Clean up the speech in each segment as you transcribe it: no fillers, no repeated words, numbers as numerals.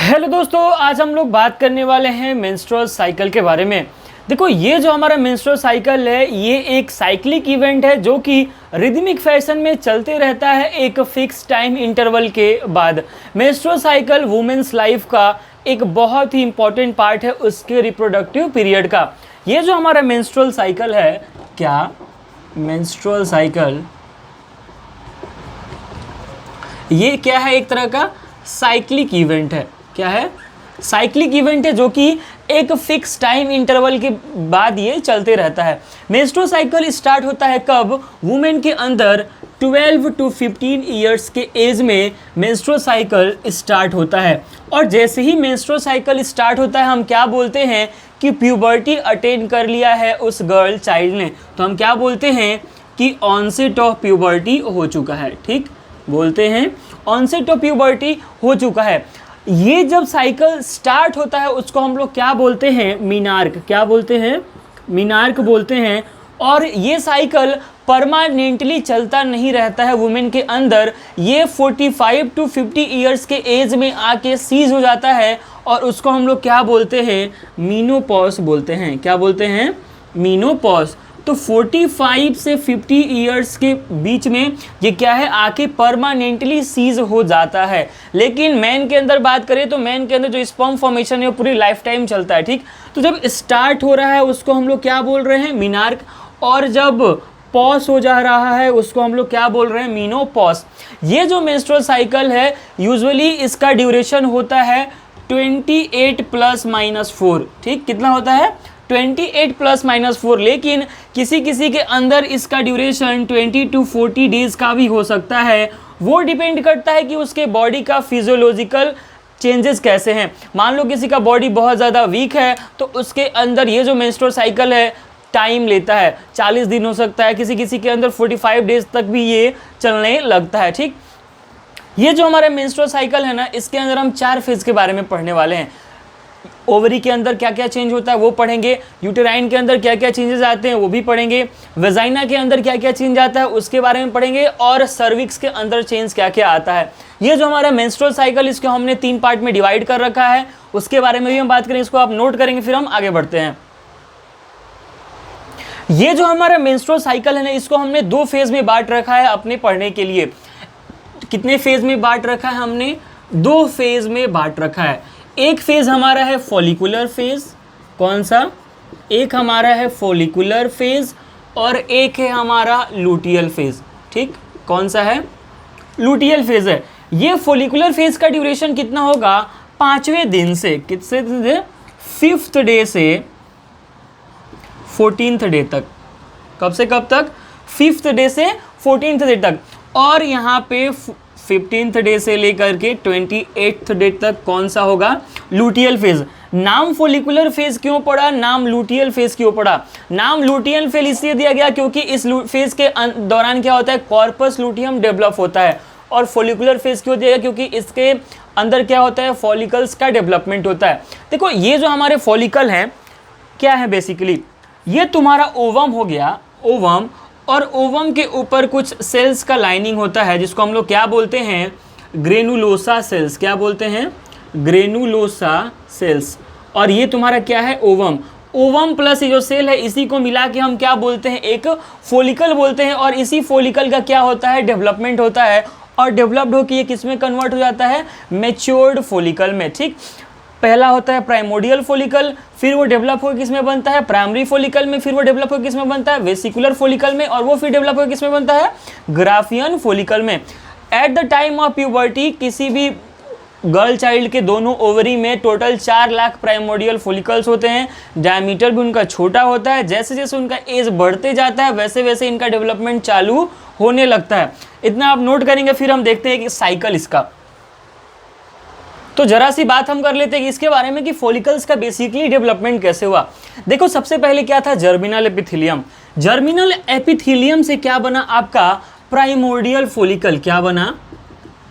Hello दोस्तों, आज हम लोग बात करने वाले हैं मेंस्ट्रुअल साइकिल के बारे में। देखो, ये जो हमारा मेंस्ट्रुअल साइकिल है ये एक साइक्लिक इवेंट है जो कि रिदमिक फैशन में चलते रहता है एक फिक्स टाइम इंटरवल के बाद। मेंस्ट्रुअल साइकिल वुमेन्स लाइफ का एक बहुत ही इंपॉर्टेंट पार्ट है उसके रिप्रोडक्टिव पीरियड का। ये जो हमारा मेंस्ट्रुअल साइकिल है, क्या मेंस्ट्रुअल साइकिल ये क्या है? एक तरह का साइक्लिक इवेंट है। क्या है? साइक्लिक इवेंट है जो कि एक फिक्स टाइम इंटरवल के बाद ये चलते रहता है। मेंस्ट्रुअल साइकिल स्टार्ट होता है कब? वुमेन के अंदर 12 to 15 ईयर्स के एज में मेंस्ट्रुअल साइकिल स्टार्ट होता है। और जैसे ही मेंस्ट्रुअल साइकिल स्टार्ट होता है हम क्या बोलते हैं कि प्यूबर्टी अटेन कर लिया है उस गर्ल चाइल्ड ने, तो हम क्या बोलते हैं कि ऑनसेट ऑफ प्यूबर्टी हो चुका है। ठीक, बोलते हैं ऑनसेट ऑफ प्यूबर्टी हो चुका है। ये जब साइकिल स्टार्ट होता है उसको हम लोग क्या बोलते हैं? मीनार्क। क्या बोलते हैं? मीनार्क बोलते हैं। और ये साइकिल परमानेंटली चलता नहीं रहता है वुमेन के अंदर, ये 45 to 50 ईयर्स के एज में आके सीज हो जाता है और उसको हम लोग क्या बोलते हैं? मीनोपॉज बोलते हैं। क्या बोलते हैं? मीनोपॉज। तो 45 से 50 ईयर्स के बीच में ये क्या है? आके परमानेंटली सीज हो जाता है। लेकिन मैन के अंदर बात करें तो मैन के अंदर जो स्पर्म फॉर्मेशन है वो पूरी लाइफ टाइम चलता है। ठीक, तो जब स्टार्ट हो रहा है उसको हम लोग क्या बोल रहे हैं? मीनार्क। और जब पॉज हो जा रहा है उसको हम लोग क्या बोल रहे हैं? मीनोपॉज। ये जो मेंस्ट्रुअल साइकिल है यूजुअली इसका ड्यूरेशन होता है 28 ± 4। ठीक, कितना होता है? 28 ± 4। लेकिन किसी किसी के अंदर इसका ड्यूरेशन 20 to 40 डेज का भी हो सकता है। वो डिपेंड करता है कि उसके बॉडी का फिजियोलॉजिकल चेंजेस कैसे हैं। मान लो किसी का बॉडी बहुत ज़्यादा वीक है तो उसके अंदर ये जो मेंस्ट्रुअल साइकिल है टाइम लेता है, 40 दिन हो सकता है, किसी किसी के अंदर 45 डेज तक भी ये चलने लगता है। ठीक, ये जो हमारा मेंस्ट्रुअल साइकिल है ना, इसके अंदर हम 4 फेज के बारे में पढ़ने वाले हैं। ओवरी के अंदर क्या क्या चेंज होता है वो पढ़ेंगे, यूटेराइन के अंदर क्या क्या चेंजेस आते हैं वो भी पढ़ेंगे, वेजाइना के अंदर क्या क्या चेंज आता है उसके बारे में पढ़ेंगे, और सर्विक्स के अंदर चेंज क्या क्या आता है। ये जो हमारा मेंस्ट्रुअल साइकिल इसको हमने 3 पार्ट में डिवाइड कर रखा है, उसके बारे में भी हम बात करेंगे, इसको आप नोट करेंगे फिर हम आगे बढ़ते हैं। ये जो हमारा मेंस्ट्रुअल साइकिल है ना, इसको हमने 2 फेज में बांट रखा है अपने पढ़ने के लिए। कितने फेज में बांट रखा है हमने? 2 फेज में बांट रखा है। एक फेज हमारा है फॉलिकुलर फेज। कौन सा? एक हमारा है फॉलिकुलर फेज और एक है हमारा लूटियल फेज। ठीक, कौन सा है? लूटियल फेज है। ये फॉलिकुलर फेज का ड्यूरेशन कितना होगा? 5वें दिन से, कितने दिन से? 5th डे से 14th डे तक। कब से कब तक? 5th डे से 14th डे तक। और यहाँ पे 15th डे से लेकर के 28th डे तक कौन सा होगा? Luteal phase. नाम फॉलिकुलर फेज क्यों पड़ा? नाम लूटियल फेज क्यों पड़ा? नाम लूटियल फेज इसलिए दिया गया क्योंकि इस फेज के दौरान क्या होता है? कॉर्पस लूटियम डेवलप होता है। और फॉलिकुलर फेज क्यों दिया गया? क्योंकि इसके अंदर क्या होता है? फॉलिकल्स का डेवलपमेंट होता है। देखो, ये जो हमारे फॉलिकल हैं क्या है बेसिकली? ये तुम्हारा ओवम हो गया, ओवम। और ओवम के ऊपर कुछ सेल्स का लाइनिंग होता है जिसको हम लोग क्या बोलते हैं? Granulosa cells. क्या बोलते हैं? Granulosa cells. और ये तुम्हारा क्या है? ओवम। ओवम प्लस ये जो सेल है इसी को मिला के हम क्या बोलते हैं? एक फॉलिकल बोलते हैं। और इसी फॉलिकल का क्या होता है? डेवलपमेंट होता है। और डेवलप्ड होकर ये किस में कन्वर्ट हो जाता है? मैच्योर्ड फॉलिकल में। ठीक, पहला होता है प्राइमोडियल फॉलिकल, फिर वो डेवलप होकर किस में बनता है? प्राइमरी फॉलिकल में, फिर वो डेवलप होकर किस में बनता है? वेसिकुलर फॉलिकल में, और वो फिर डेवलप होकर किस में बनता है? ग्राफियन फॉलिकल में। At the time of puberty किसी भी गर्ल चाइल्ड के दोनों ओवरी में टोटल 4 लाख प्राइमोडियल फॉलिकल्स होते हैं। डायमीटर भी उनका छोटा होता है। जैसे जैसे उनका एज बढ़ते जाता है वैसे वैसे इनका डेवलपमेंट चालू होने लगता है। इतना आप नोट करेंगे, फिर हम देखते हैं कि साइकिल इसका। तो जरा सी बात हम कर लेते हैं इसके बारे में कि फॉलिकल्स का बेसिकली डेवलपमेंट कैसे हुआ। देखो, सबसे पहले क्या था? Germinal epithelium. जर्मिनल एपिथेलियम से क्या बना आपका? Primordial follicle. क्या बना?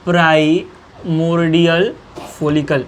Primordial follicle.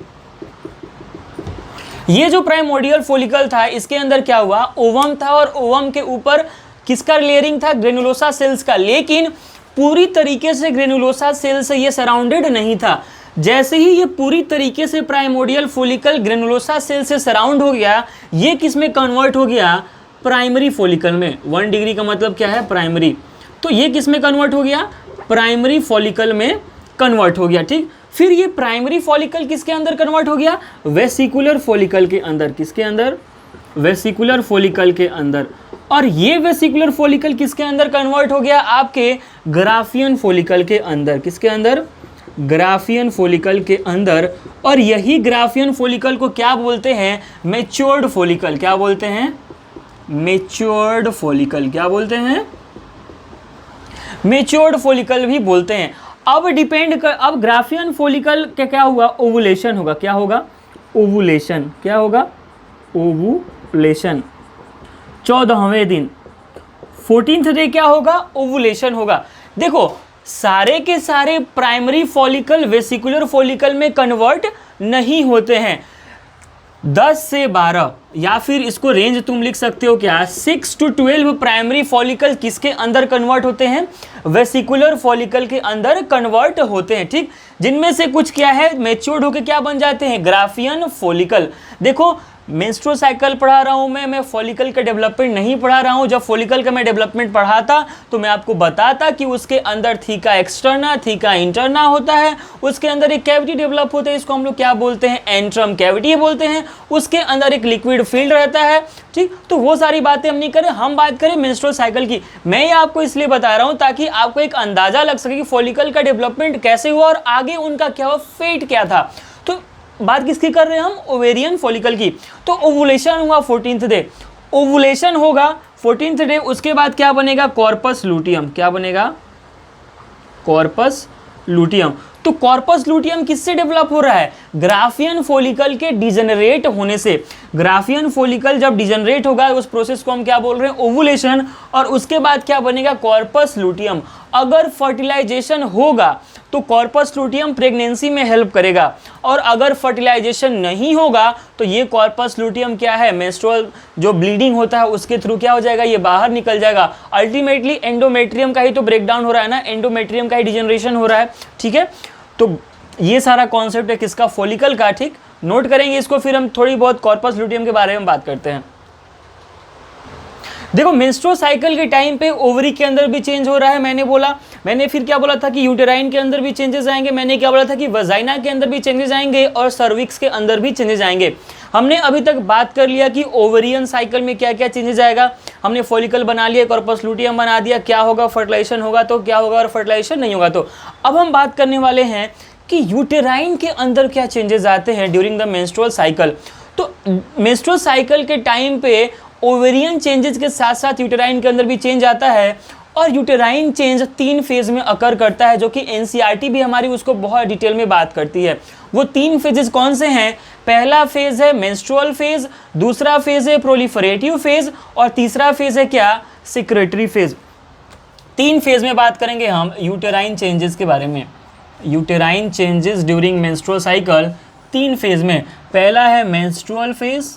ये जो प्राइमोर्डियल फॉलिकल था इसके अंदर क्या हुआ? ओवम था और ओवम के ऊपर किसका लेयरिंग था? ग्रेनुलोसा सेल्स का। लेकिन पूरी तरीके से ग्रेनुलोसा सेल से ये सराउंडेड नहीं था। जैसे ही ये पूरी तरीके से प्राइमोडियल फॉलिकल ग्रेनुलोसा सेल से सराउंड हो गया, ये किस में कन्वर्ट हो गया, प्राइमरी फॉलिकल में। 1 डिग्री का मतलब क्या है, प्राइमरी। तो ये किस में कन्वर्ट हो गया, प्राइमरी फॉलिकल में कन्वर्ट हो गया। ठीक, फिर ये प्राइमरी फॉलिकल किसके अंदर कन्वर्ट हो गया, वेसिकुलर फॉलिकल के अंदर। किसके अंदर, वेसिकुलर फॉलिकल के अंदर। और ये वेसिकुलर फॉलिकल किसके अंदर कन्वर्ट हो गया, आपके ग्राफियन फॉलिकल के अंदर। किसके अंदर, ग्राफियन फॉलिकल के अंदर। और यही ग्राफियन फॉलिकल को क्या बोलते हैं, मैच्योर्ड फॉलिकल। क्या बोलते हैं, मैच्योर्ड फॉलिकल। क्या बोलते हैं, मैच्योर्ड फॉलिकल भी बोलते हैं। अब ग्राफियन फॉलिकल का क्या हुआ, ओवुलेशन होगा। क्या होगा, ओवुलेशन। क्या होगा, ओवुलेशन। 14वें दिन 14th डे क्या होगा, ओवुलेशन होगा। देखो सारे के सारे प्राइमरी फॉलिकल वेसिकुलर फॉलिकल में कन्वर्ट नहीं होते हैं। 10 से 12 या फिर इसको रेंज तुम लिख सकते हो क्या, 6 to 12 प्राइमरी फॉलिकल किसके अंदर कन्वर्ट होते हैं, वेसिकुलर फॉलिकल के अंदर कन्वर्ट होते हैं। ठीक, जिनमें से कुछ क्या है, मैच्योर्ड होकर क्या बन जाते हैं, ग्राफियन फॉलिकल। देखो मेंस्ट्रुअल साइकिल पढ़ा रहा हूँ मैं फॉलिकल का डेवलपमेंट नहीं पढ़ा रहा हूँ। जब फॉलिकल का मैं डेवलपमेंट पढ़ाता तो मैं आपको बताता कि उसके अंदर थीका एक्सटर्ना, थीका इंटरना होता है, उसके अंदर एक कैविटी डेवलप होता है, इसको हम लोग क्या बोलते हैं, एंट्रम कैविटी बोलते हैं, उसके अंदर एक लिक्विड फील्ड रहता है। ठीक, तो वो सारी बातें हम नहीं करें, हम बात करें मेंस्ट्रुअल साइकिल की। मैं ये आपको इसलिए बता रहा हूँ ताकि आपको एक अंदाजा लग सके कि फॉलिकल का डेवलपमेंट कैसे हुआ और आगे उनका क्या हुआ, फेट क्या था। तो बात किसकी कर रहे हैं हम, ओवेरियन फॉलिकल की। तो ओवुलेशन हुआ 14th डे, ओवुलेशन होगा 14th डे। उसके बाद क्या बनेगा, कॉर्पस लूटियम। क्या बनेगा, कॉर्पस लूटियम। तो कॉर्पस लूटियम किससे डेवलप हो रहा है, ग्राफियन फॉलिकल के डिजेनरेट होने से। ग्राफियन फॉलिकल जब डिजेनरेट होगा उस प्रोसेस को हम क्या बोल रहे हैं, ओवुलेशन। और उसके बाद क्या बनेगा, कॉर्पस लूटियम। अगर फर्टिलाइजेशन होगा तो कॉर्पस लूटियम प्रेगनेंसी में हेल्प करेगा, और अगर फर्टिलाइजेशन नहीं होगा तो ये कॉर्पस लूटियम क्या है, मेंस्ट्रुअल जो ब्लीडिंग होता है उसके थ्रू क्या हो जाएगा, ये बाहर निकल जाएगा। अल्टीमेटली एंडोमेट्रियम का ही तो ब्रेकडाउन हो रहा है ना, एंडोमेट्रियम का ही डिजेनरेशन हो रहा है। ठीक है, तो ये सारा कॉन्सेप्ट है किसका, फॉलिकल का। ठीक, नोट करेंगे इसको, फिर हम थोड़ी बहुत कॉर्पस लूटियम के बारे में बात करते हैं। देखो मेंस्ट्रुअल साइकिल के टाइम पे ओवरी के अंदर भी चेंज हो रहा है, मैंने फिर क्या बोला था कि यूटेराइन के अंदर भी चेंजेस आएंगे, मैंने क्या बोला था कि वजाइना के अंदर भी चेंजेस आएंगे और सर्विक्स के अंदर भी चेंजेस आएंगे। हमने अभी तक बात कर लिया कि ओवरियन साइकिल में क्या क्या चेंजेस आएगा। हमने फॉलिकल बना लिया, कॉर्पस लूटियम बना दिया, क्या होगा, फर्टिलाइजेशन होगा तो क्या होगा और फर्टिलाइजेशन नहीं होगा तो। अब हम बात करने वाले हैं कि यूटेराइन के अंदर क्या चेंजेस आते हैं ड्यूरिंग द मेंस्ट्रुअल साइकिल। तो मेंस्ट्रुअल साइकिल के टाइम पे ओवेरियन चेंजेस के साथ साथ यूटेराइन के अंदर भी चेंज आता है। और यूटेराइन चेंज 3 फेज में अकर करता है, जो कि एनसीईआरटी भी हमारी उसको बहुत डिटेल में बात करती है। वो 3 फेजेस कौन से हैं, पहला फेज है मेंस्ट्रुअल फेज, दूसरा फेज है प्रोलिफरेटिव फेज, और तीसरा फेज है क्या, सिक्रेटरी फेज। 3 फेज में बात करेंगे हम यूटेराइन चेंजेस के बारे में। Uterine changes during menstrual cycle 3 phase में, पहला है मेंस्ट्रुअल फेज,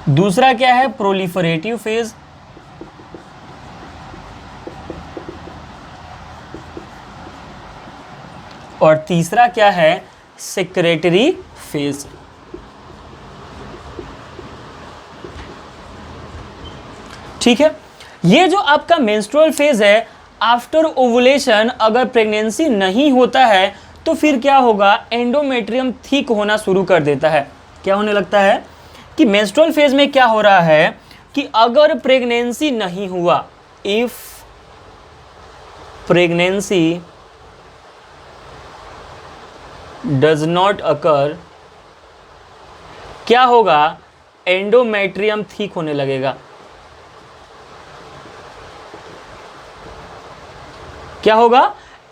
दूसरा क्या है, प्रोलिफरेटिव फेज, और तीसरा क्या है, सेक्रेटरी फेज। ठीक है, ये जो आपका मेंस्ट्रुअल फेज है, आफ्टर ओवुलेशन अगर प्रेगनेंसी नहीं होता है तो फिर क्या होगा, एंडोमेट्रियम थिक होना शुरू कर देता है। क्या होने लगता है कि मेंस्ट्रुअल फेज में क्या हो रहा है कि अगर प्रेगनेंसी नहीं हुआ, if pregnancy does not occur, क्या होगा, एंडोमेट्रियम थिक होने लगेगा। क्या होगा,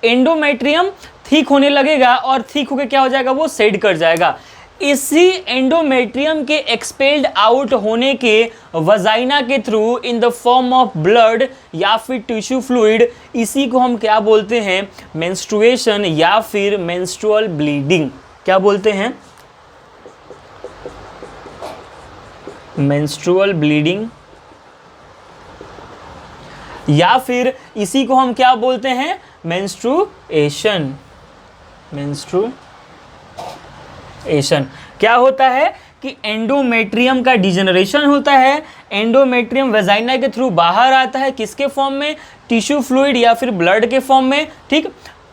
एंडोमेट्रियम थिक होने लगेगा, और थिक होकर क्या हो जाएगा, वो सेड कर जाएगा। इसी एंडोमेट्रियम के एक्सपेल्ड आउट होने के वजाइना के through in the form of blood या फिर टिश्यू फ्लूइड, इसी को हम क्या बोलते हैं, मेंस्ट्रुएशन या फिर मेंस्ट्रुअल ब्लीडिंग। क्या बोलते हैं, मेंस्ट्रुअल ब्लीडिंग, या फिर इसी को हम क्या बोलते हैं, मेंस्ट्रुएशन। क्या होता है कि एंडोमेट्रियम का डिजेनरेशन होता है, एंडोमेट्रियम वेजाइना के थ्रू बाहर आता है, किसके फॉर्म में, टिश्यू फ्लूइड या फिर ब्लड के फॉर्म में। ठीक,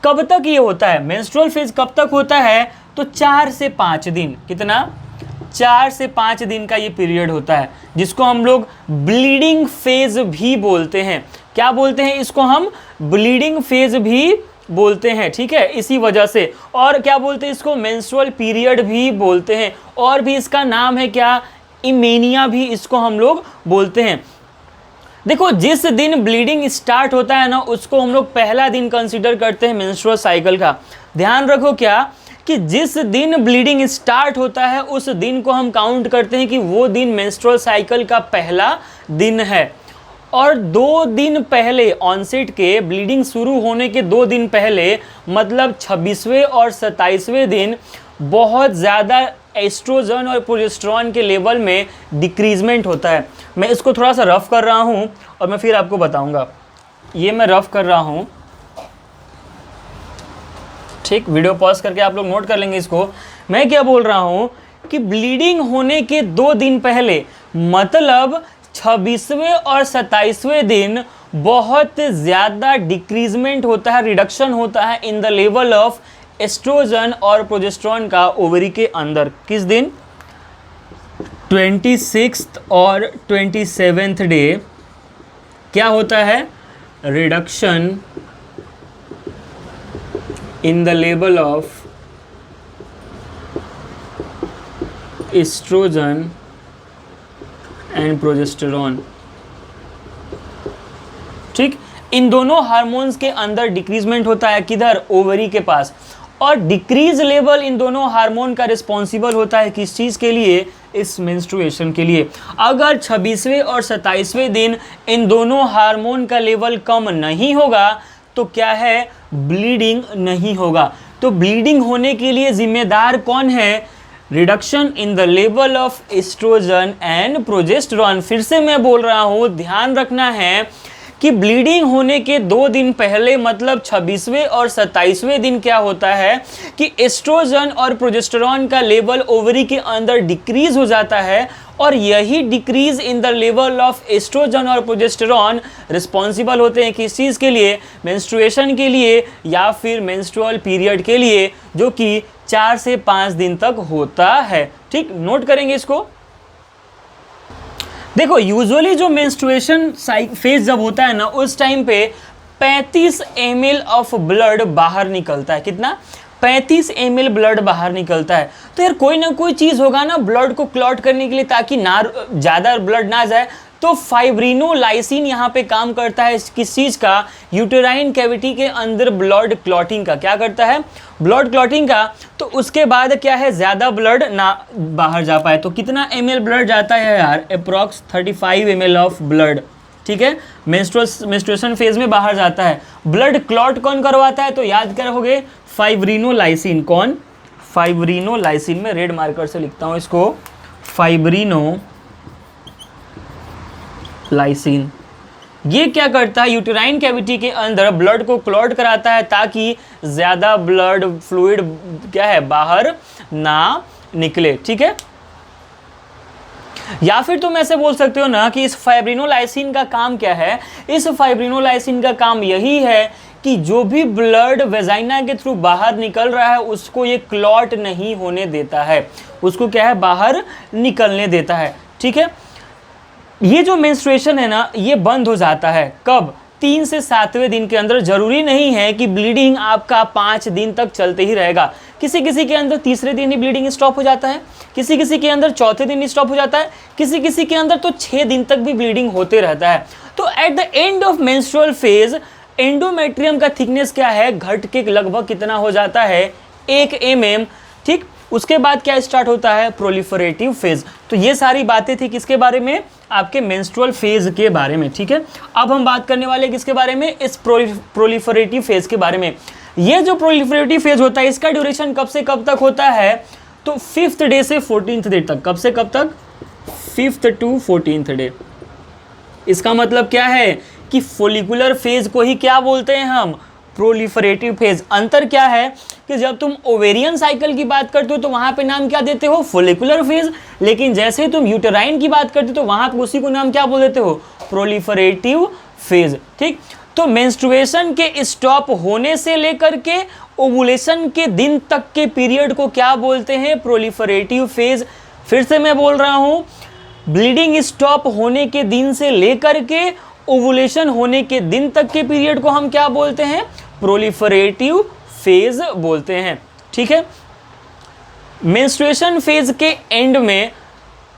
कब तक ये होता है, मेंस्ट्रुअल फेज कब तक होता है, तो 4 से 5 दिन, कितना, 4 से 5 दिन का ये पीरियड होता है, जिसको हम लोग ब्लीडिंग फेज भी बोलते हैं। क्या बोलते हैं इसको, हम ब्लीडिंग फेज भी बोलते हैं। ठीक है, इसी वजह से। और क्या बोलते हैं इसको, मेंस्ट्रुअल पीरियड भी बोलते हैं, और भी इसका नाम है क्या, इमेनिया भी इसको हम लोग बोलते हैं। देखो, जिस दिन ब्लीडिंग स्टार्ट होता है ना, उसको हम लोग पहला दिन कंसीडर करते हैं मेंस्ट्रुअल साइकिल का। ध्यान रखो क्या, कि जिस दिन ब्लीडिंग स्टार्ट होता है उस दिन को हम काउंट करते हैं कि वो दिन मेंस्ट्रुअल साइकिल का पहला दिन है। और 2 दिन पहले ऑनसेट के, ब्लीडिंग शुरू होने के 2 दिन पहले, मतलब 26वें और 27वें दिन बहुत ज़्यादा एस्ट्रोजन और प्रोजेस्टेरॉन के लेवल में डिक्रीजमेंट होता है। मैं इसको थोड़ा सा रफ कर रहा हूँ और मैं फिर आपको बताऊँगा। ये मैं रफ कर रहा हूँ, ठीक, वीडियो पॉज करके आप लोग नोट कर लेंगे इसको। मैं क्या बोल रहा हूँ कि ब्लीडिंग होने के 2 दिन पहले, मतलब 26वें और 27वें दिन बहुत ज़्यादा डिक्रीजमेंट होता है, रिडक्शन होता है in the level of oestrogen और प्रोजेस्टेरॉन का ओवरी के अंदर। किस दिन, 26th और 27th डे क्या होता है, reduction in the level of oestrogen and progesterone. ठीक, इन दोनों हार्मोन्स के अंदर डिक्रीजमेंट होता है, किधर, ओवरी के पास। और डिक्रीज लेवल इन दोनों हार्मोन का रिस्पॉन्सिबल होता है किस चीज़ के लिए, इस मेंस्ट्रुएशन के लिए। अगर 26वें और 27वें दिन इन दोनों हार्मोन का लेवल कम नहीं होगा तो क्या है, ब्लीडिंग नहीं होगा। तो ब्लीडिंग होने के लिए जिम्मेदार कौन है, reduction in the level of oestrogen and progesterone. फिर से मैं बोल रहा हूँ, ध्यान रखना है कि ब्लीडिंग होने के 2 दिन पहले, मतलब 26वें और 27वें दिन क्या होता है कि एस्ट्रोजन और प्रोजेस्टेरॉन का लेवल ओवरी के अंदर डिक्रीज हो जाता है, और यही decrease in the level of oestrogen और प्रोजेस्टेरॉन रिस्पॉन्सिबल होते हैं किस चीज़ के लिए, मेंस्ट्रुएशन के लिए या फिर मेंस्ट्रुअल पीरियड के लिए, जो कि 4 से 5 दिन तक होता है। ठीक, नोट करेंगे इसको। देखो, यूजुअली जो मेंस्ट्रुएशन फेज जब होता है ना, उस टाइम पे 35 ml ऑफ ब्लड बाहर निकलता है। कितना, 35 ml ब्लड बाहर निकलता है। तो यार कोई ना कोई चीज़ होगा ना ब्लड को क्लॉट करने के लिए, ताकि ना ज़्यादा ब्लड ना जाए। तो फाइब्रिनोलाइसिन यहाँ पे काम करता है, किस चीज़ का, यूटेराइन कैविटी के अंदर ब्लड क्लॉटिंग का। क्या करता है, ब्लड क्लॉटिंग का। तो उसके बाद क्या है, ज़्यादा ब्लड ना बाहर जा पाए। तो कितना ml ब्लड जाता है यार, अप्रॉक्स 35 ml ऑफ ब्लड। ठीक है, मेंस्ट्रुएशन फेज में बाहर जाता है। ब्लड क्लॉट कौन करवाता है, तो याद क्या रखोगे, फाइब्रिनोलाइसिन। कौन, फाइब्रिनोलाइसिन। में रेड मार्कर से लिखता हूँ इसको, फाइब्रिनोलाइसिन। ये क्या करता है, यूटेराइन कैविटी के अंदर ब्लड को क्लॉट कराता है, ताकि ज़्यादा ब्लड फ्लूइड क्या है, बाहर ना निकले। ठीक है, या फिर तुम ऐसे बोल सकते हो ना कि इस फाइब्रिनोलाइसिन का काम क्या है, इस फाइब्रिनोलाइसिन का काम यही है कि जो भी ब्लड वेजाइना के थ्रू बाहर निकल रहा है उसको ये क्लॉट नहीं होने देता है, उसको क्या है, बाहर निकलने देता है। ठीक है, ये जो मेंस्ट्रुएशन है ना, ये बंद हो जाता है कब, 3 से 7वें दिन के अंदर। जरूरी नहीं है कि ब्लीडिंग आपका 5 दिन तक चलते ही रहेगा। किसी किसी के अंदर तीसरे दिन ही ब्लीडिंग स्टॉप हो जाता है, किसी किसी के अंदर चौथे दिन ही स्टॉप हो जाता है, किसी किसी के अंदर तो 6 दिन तक भी ब्लीडिंग होते रहता है। तो at the end of menstrual phase endometrium का थिकनेस क्या है, घट के लगभग कितना हो जाता है, 1 mm। ठीक, उसके बाद क्या स्टार्ट होता है, प्रोलिफरेटिव फेज। तो ये सारी बातें थी किसके बारे में, आपके मेंस्ट्रुअल फेज के बारे में। ठीक है, अब हम बात करने वाले किसके बारे में, इस प्रोलिफरेटिव फेज के बारे में। ये जो प्रोलिफरेटिव फेज होता है, इसका ड्यूरेशन कब से कब तक होता है, तो 5th डे से 14th डे तक। कब से कब तक, 5th to 14th डे। इसका मतलब क्या है कि फोलिकुलर फेज को ही क्या बोलते हैं हम, प्रोलिफरेटिव फेज। अंतर क्या है कि जब तुम ओवेरियन साइकिल की बात करते हो तो वहां पे नाम क्या देते हो, फोलिकुलर फेज, लेकिन जैसे ही तुम यूटेराइन की बात करते हो तो वहां पे उसी को नाम क्या बोल देते हो, प्रोलिफरेटिव फेज। ठीक, तो मेंस्ट्रुएशन के स्टॉप होने से लेकर के ओवुलेशन के दिन तक के पीरियड को क्या बोलते हैं, प्रोलिफरेटिव फेज। फिर से मैं बोल रहा हूं, ब्लीडिंग स्टॉप होने के दिन से लेकर के ओवुलेशन होने के दिन तक के पीरियड को हम क्या बोलते हैं, प्रोलिफरेटिव फेज बोलते हैं। ठीक है, मेंस्ट्रुएशन फेज के एंड में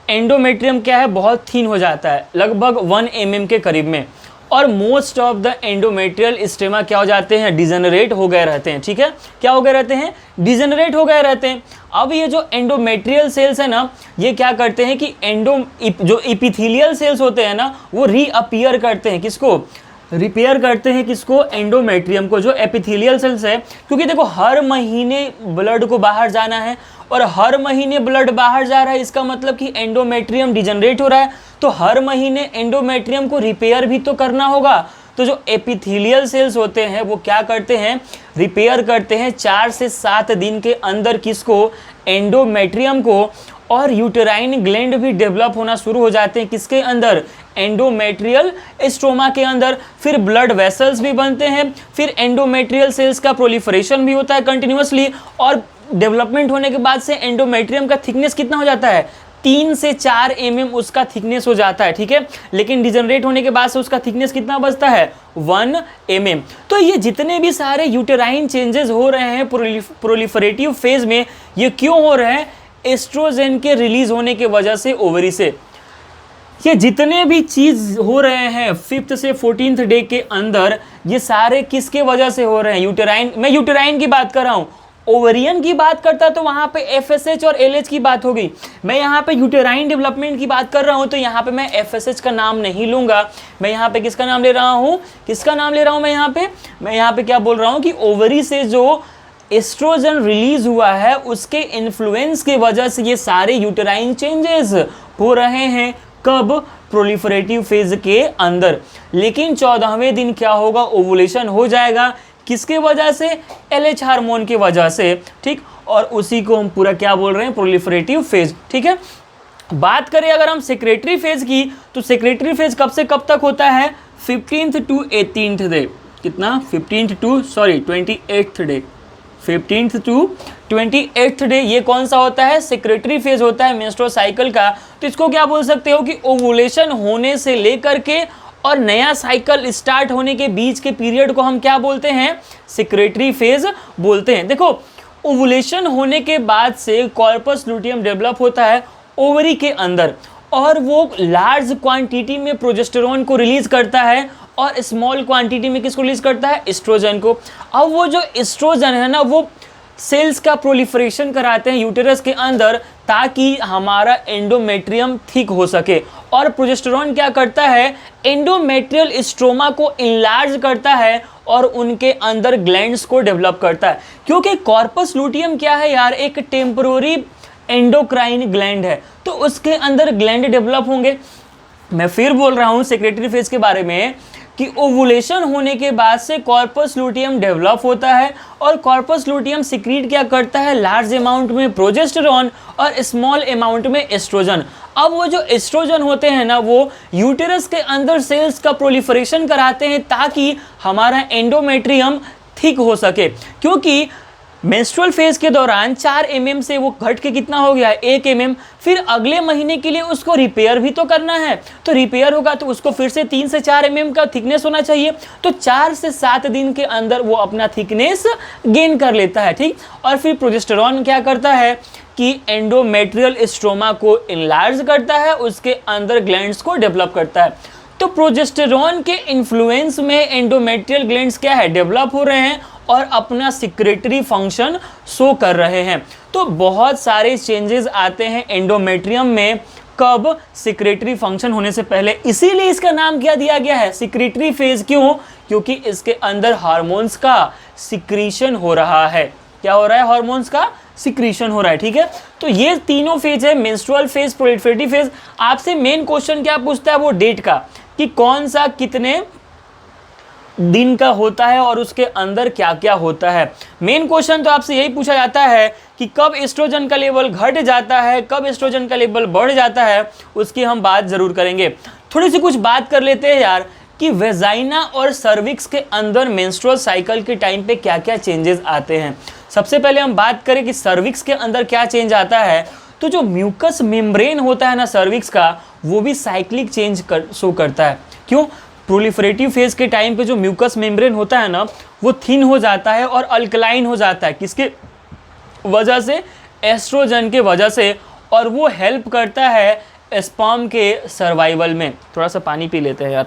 एंडोमेट्रियम क्या है, बहुत थीन हो जाता है, लगभग 1 mm के करीब में, और मोस्ट ऑफ द एंडोमेट्रियल स्टेमा क्या हो जाते हैं, डिजेनरेट हो गए रहते हैं। ठीक है, क्या हो गए रहते हैं, डिजेनरेट हो गए रहते हैं। अब ये जो एंडोमेट्रियल सेल्स है ना, ये क्या करते हैं कि जो इपिथेलियल सेल्स होते हैं ना, वो रीअपीयर करते हैं, किसको, रिपेयर करते हैं, किसको, एंडोमेट्रियम को, जो एपिथेलियल सेल्स है। क्योंकि देखो हर महीने ब्लड को बाहर जाना है, और हर महीने ब्लड बाहर जा रहा है, इसका मतलब कि एंडोमेट्रियम डिजेनरेट हो रहा है, तो हर महीने एंडोमेट्रियम को रिपेयर भी तो करना होगा। तो जो एपिथेलियल सेल्स होते हैं वो क्या करते हैं, रिपेयर करते हैं 4 से 7 दिन के अंदर, किसको, एंडोमेट्रियम को, और यूटेराइन ग्लैंड भी डेवलप होना शुरू हो जाते हैं, किसके अंदर, एंडोमेट्रियल स्ट्रोमा के अंदर। फिर ब्लड वेसल्स भी बनते हैं, फिर एंडोमेट्रियल सेल्स का प्रोलिफरेशन भी होता है कंटिन्यूअसली, और डेवलपमेंट होने के बाद से एंडोमेट्रियम का थिकनेस कितना हो जाता है, 3 से 4 mm उसका थिकनेस हो जाता है। ठीक है, लेकिन डिजेनरेट होने के बाद से उसका थिकनेस कितना बचता है, 1 mm। तो ये जितने भी सारे यूटेराइन चेंजेस हो रहे हैं प्रोलिफरेटिव फेज में, ये क्यों हो रहे हैं, एस्ट्रोजन के रिलीज होने की वजह से ओवरी से। ये जितने भी चीज हो रहे हैं 5th से 14th डे के अंदर, ये सारे किसके वजह से हो रहे हैं, यूटेराइन। मैं यूटेराइन की बात कर रहा हूँ, ओवरियन की बात करता तो वहां पे FSH और LH की बात होगी। मैं यहाँ पे यूटेराइन डेवलपमेंट की बात कर रहा हूँ, तो यहाँ पे मैं FSH का नाम नहीं लूंगा, मैं यहाँ पे किसका नाम ले रहा हूँ, किसका नाम ले रहा हूँ, मैं यहाँ पे क्या बोल रहा हूँ कि ओवरी से जो एस्ट्रोजन रिलीज हुआ है उसके इन्फ्लुएंस की वजह से ये सारे यूटेराइन चेंजेस हो रहे हैं। कब, प्रोलिफरेटिव फेज के अंदर। लेकिन 14वें दिन क्या होगा, ओवुलेशन हो जाएगा, किसके वजह से, LH हार्मोन की वजह से। ठीक, और उसी को हम पूरा क्या बोल रहे हैं, प्रोलिफरेटिव फेज। ठीक है, बात करें अगर हम सेक्रेटरी फेज की, तो सेक्रेटरी फेज कब से कब तक होता है, 15th to 18th डे। कितना, 15th to 28th day, 15th to 28th day, ये कौन सा होता है, सेक्रेटरी फेज होता है मेंस्ट्रुअल साइकिल का। तो इसको क्या बोल सकते हो कि ओवुलेशन होने से लेकर के और नया साइकिल स्टार्ट होने के बीच के पीरियड को हम क्या बोलते हैं, सेक्रेटरी फेज बोलते हैं। देखो ओवुलेशन होने के बाद से कॉर्पस लुटियम डेवलप होता है ओवरी के अंदर, और वो लार्ज क्वांटिटी में प्रोजेस्टेरोन को रिलीज करता है, और स्मॉल क्वांटिटी में किसको रिलीज करता है, एस्ट्रोजन को। अब वो जो एस्ट्रोजन है ना, वो सेल्स का प्रोलिफरेशन कराते हैं यूटेरस के अंदर, ताकि हमारा एंडोमेट्रियम थिक हो सके। और प्रोजेस्टेरोन क्या करता है, एंडोमेट्रियल स्ट्रोमा को इनलार्ज करता है और उनके अंदर ग्लैंड्स को डेवलप करता है। क्योंकि कॉर्पस लुटियम क्या है यार, एक टेम्पररी एंडोक्राइन ग्लैंड है, तो उसके अंदर ग्लैंड डेवलप होंगे। मैं फिर बोल रहा हूँ सेक्रेटरी फेज के बारे में कि ओवुलेशन होने के बाद से कॉर्पस लुटियम डेवलप होता है, और कॉर्पस लुटियम सिक्रीट क्या करता है, लार्ज अमाउंट में प्रोजेस्टेरोन और स्मॉल अमाउंट में एस्ट्रोजन। अब वो जो एस्ट्रोजन होते हैं ना, वो यूटेरस के अंदर सेल्स का प्रोलिफरेशन कराते हैं, ताकि हमारा एंडोमेट्रियम थिक हो सके। क्योंकि मेंस्ट्रुअल फेज के दौरान 4 mm से वो घट के कितना हो गया, 1 mm। फिर अगले महीने के लिए उसको रिपेयर भी तो करना है, तो रिपेयर होगा तो उसको फिर से 3 से 4 mm का थिकनेस होना चाहिए। तो 4 से 7 दिन के अंदर वो अपना थिकनेस गेन कर लेता है। ठीक, और फिर प्रोजेस्टेरोन क्या करता है कि एंडोमेट्रियल स्ट्रोमा को इनलार्ज करता है, उसके अंदर ग्लैंड्स को डेवलप करता है। तो प्रोजेस्टेरोन के इन्फ्लुएंस में एंडोमेट्रियल ग्लैंड्स क्या है, डेवलप हो रहे हैं और अपना सिक्रेटरी फंक्शन शो कर रहे हैं। तो बहुत सारे चेंजेस आते हैं एंडोमेट्रियम में, कब, सिक्रेटरी फंक्शन होने से पहले। इसीलिए इसका नाम क्या दिया गया है, सिक्रेटरी फेज। क्यों, क्योंकि इसके अंदर हार्मोन्स का सिक्रीशन हो रहा है। क्या हो रहा है, हार्मोन्स का सिक्रीशन हो रहा है। ठीक है, तो ये तीनों फेज है, मेंस्ट्रुअल फेज, प्रोलिफरेटिव फेज। आपसे मेन क्वेश्चन क्या पूछता है, वो डेट का, कि कौन सा कितने दिन का होता है और उसके अंदर क्या क्या होता है। मेन क्वेश्चन तो आपसे यही पूछा जाता है कि कब एस्ट्रोजन का लेवल घट जाता है, कब एस्ट्रोजन का लेवल बढ़ जाता है, उसकी हम बात जरूर करेंगे। थोड़ी सी कुछ बात कर लेते हैं यार कि वेजाइना और सर्विक्स के अंदर मेंस्ट्रुअल साइकिल के टाइम पे क्या क्या चेंजेस आते हैं। सबसे पहले हम बात करें कि सर्विक्स के अंदर क्या चेंज आता है, तो जो म्यूकस मेम्ब्रेन होता है ना सर्विक्स का, वो भी साइक्लिक चेंज शो करता है। क्यों? प्रोलिफरेटिव फेज के टाइम पे जो म्यूकस मेम्ब्रेन होता है ना, वो थिन हो जाता है और अल्कलाइन हो जाता है। किसके वजह से? एस्ट्रोजन के वजह से। और वो हेल्प करता है स्पर्म के सर्वाइवल में। थोड़ा सा पानी पी लेते हैं यार।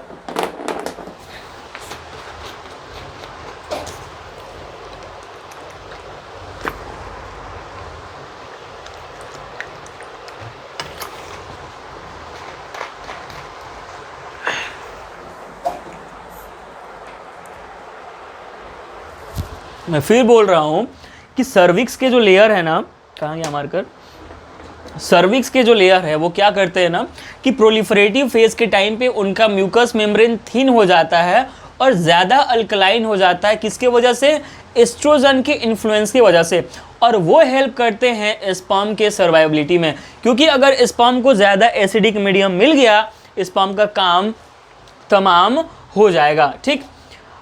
मैं फिर बोल रहा हूं कि सर्विक्स के जो लेयर है ना, कहाँ गया मार्कर, सर्विक्स के जो लेयर है वो क्या करते हैं ना कि प्रोलिफरेटिव फेज के टाइम पे उनका म्यूकस मेम्ब्रेन थिन हो जाता है और ज़्यादा अल्कलाइन हो जाता है। किसके वजह से? एस्ट्रोजन के इन्फ्लुएंस की वजह से। और वो हेल्प करते हैं स्पर्म के सर्वाइबिलिटी में, क्योंकि अगर स्पर्म को ज़्यादा एसिडिक मीडियम मिल गया, स्पर्म का काम तमाम हो जाएगा। ठीक,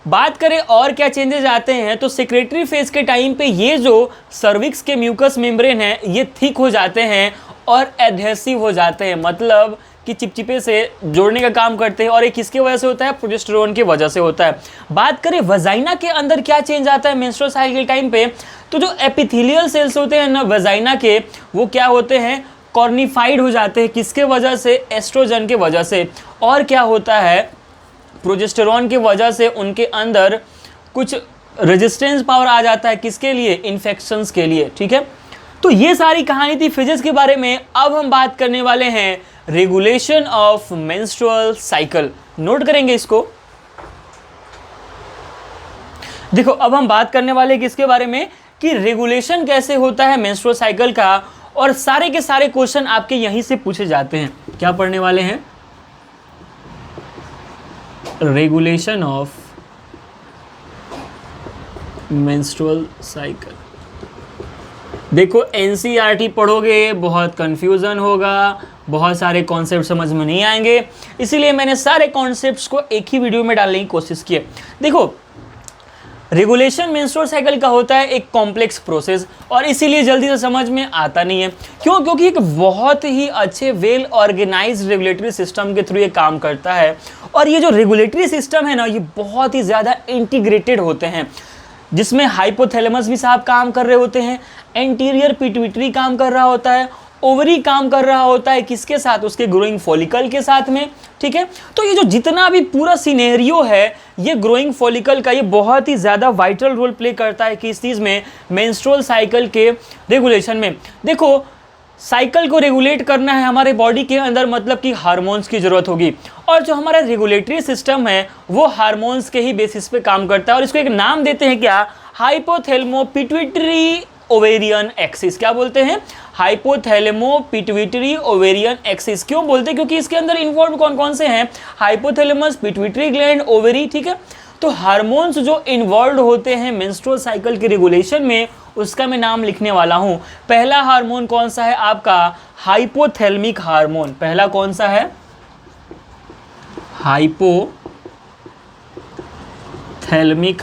बात करें और क्या चेंजेस आते हैं, तो सेक्रेटरी फेज के टाइम पे ये जो सर्विक्स के म्यूकस मेम्ब्रेन है ये थिक हो जाते हैं और एडहेसिव हो जाते हैं, मतलब कि चिपचिपे से जोड़ने का काम करते हैं। और ये किसकी वजह से होता है? प्रोजेस्टेरोन की वजह से होता है। बात करें वजाइना के अंदर क्या चेंज आता है मेंस्ट्रुअल साइकिल टाइम पे, तो जो एपिथेलियल सेल्स होते हैं ना वजाइना के, वो क्या होते हैं? कॉर्निफाइड हो जाते हैं। किसके वजह से? एस्ट्रोजन के वजह से। और क्या होता है? प्रोजेस्टेरोन की वजह से उनके अंदर कुछ रेजिस्टेंस पावर आ जाता है। किसके लिए? इन्फेक्शंस के लिए। ठीक है, तो ये सारी कहानी थी फिजिक्स के बारे में। अब हम बात करने वाले हैं regulation of menstrual cycle. Note करेंगे इसको। देखो, अब हम बात करने वाले किसके बारे में कि रेगुलेशन कैसे होता है मेंस्ट्रुअल साइकिल का, और सारे के सारे क्वेश्चन आपके यहीं से पूछे जाते हैं। क्या पढ़ने वाले हैं? Regulation of menstrual cycle. देखो, एनसीईआरटी पढ़ोगे बहुत कंफ्यूजन होगा, बहुत सारे कॉन्सेप्ट समझ में नहीं आएंगे, इसीलिए मैंने सारे कॉन्सेप्ट्स को एक ही वीडियो में डालने की कोशिश की है। देखो, रेगुलेशन मेंस्ट्रुअल साइकिल का होता है एक कॉम्प्लेक्स प्रोसेस, और इसीलिए जल्दी से समझ में आता नहीं है। क्यों? क्योंकि एक बहुत ही अच्छे वेल ऑर्गेनाइज्ड रेगुलेटरी सिस्टम के थ्रू ये काम करता है। और ये जो रेगुलेटरी सिस्टम है ना, ये बहुत ही ज़्यादा इंटीग्रेटेड होते हैं, जिसमें हाइपोथैलेमस भी साहब काम कर रहे होते हैं, एंटीरियर पिट्यूटरी काम कर रहा होता है, ओवरी काम कर रहा होता है। किसके साथ? उसके ग्रोइंग फॉलिकल के साथ में। ठीक है, तो ये जो जितना भी पूरा सिनेरियो है, ये ग्रोइंग फॉलिकल का ये बहुत ही ज़्यादा वाइटल रोल प्ले करता है किस चीज़ में? मेंस्ट्रुअल साइकिल के रेगुलेशन में। देखो, साइकिल को रेगुलेट करना है हमारे बॉडी के अंदर, मतलब कि हार्मोन्स की ज़रूरत होगी, और जो हमारा रेगुलेटरी सिस्टम है वो हार्मोन्स के ही बेसिस पे काम करता है। और इसको एक नाम देते हैं क्या? हाइपोथैलेमो पिट्यूटरी ओवेरियन एक्सिस। क्या बोलते हैं? हाइपोथैलेमो पिट्यूटरी ओवेरियन एक्सिस। क्यों बोलते हैं? क्योंकि इसके अंदर इन्वॉल्व कौन कौन से हैं? Hypothalamus, pituitary gland, ovary. ठीक है, तो हार्मोन्स जो इन्वॉल्व होते हैं मेंस्ट्रुअल साइकिल के रेगुलेशन में, उसका मैं नाम लिखने वाला हूं। पहला हार्मोन कौन सा है आपका? Hypothalamic hormone. पहला कौन सा है? Hypothalamic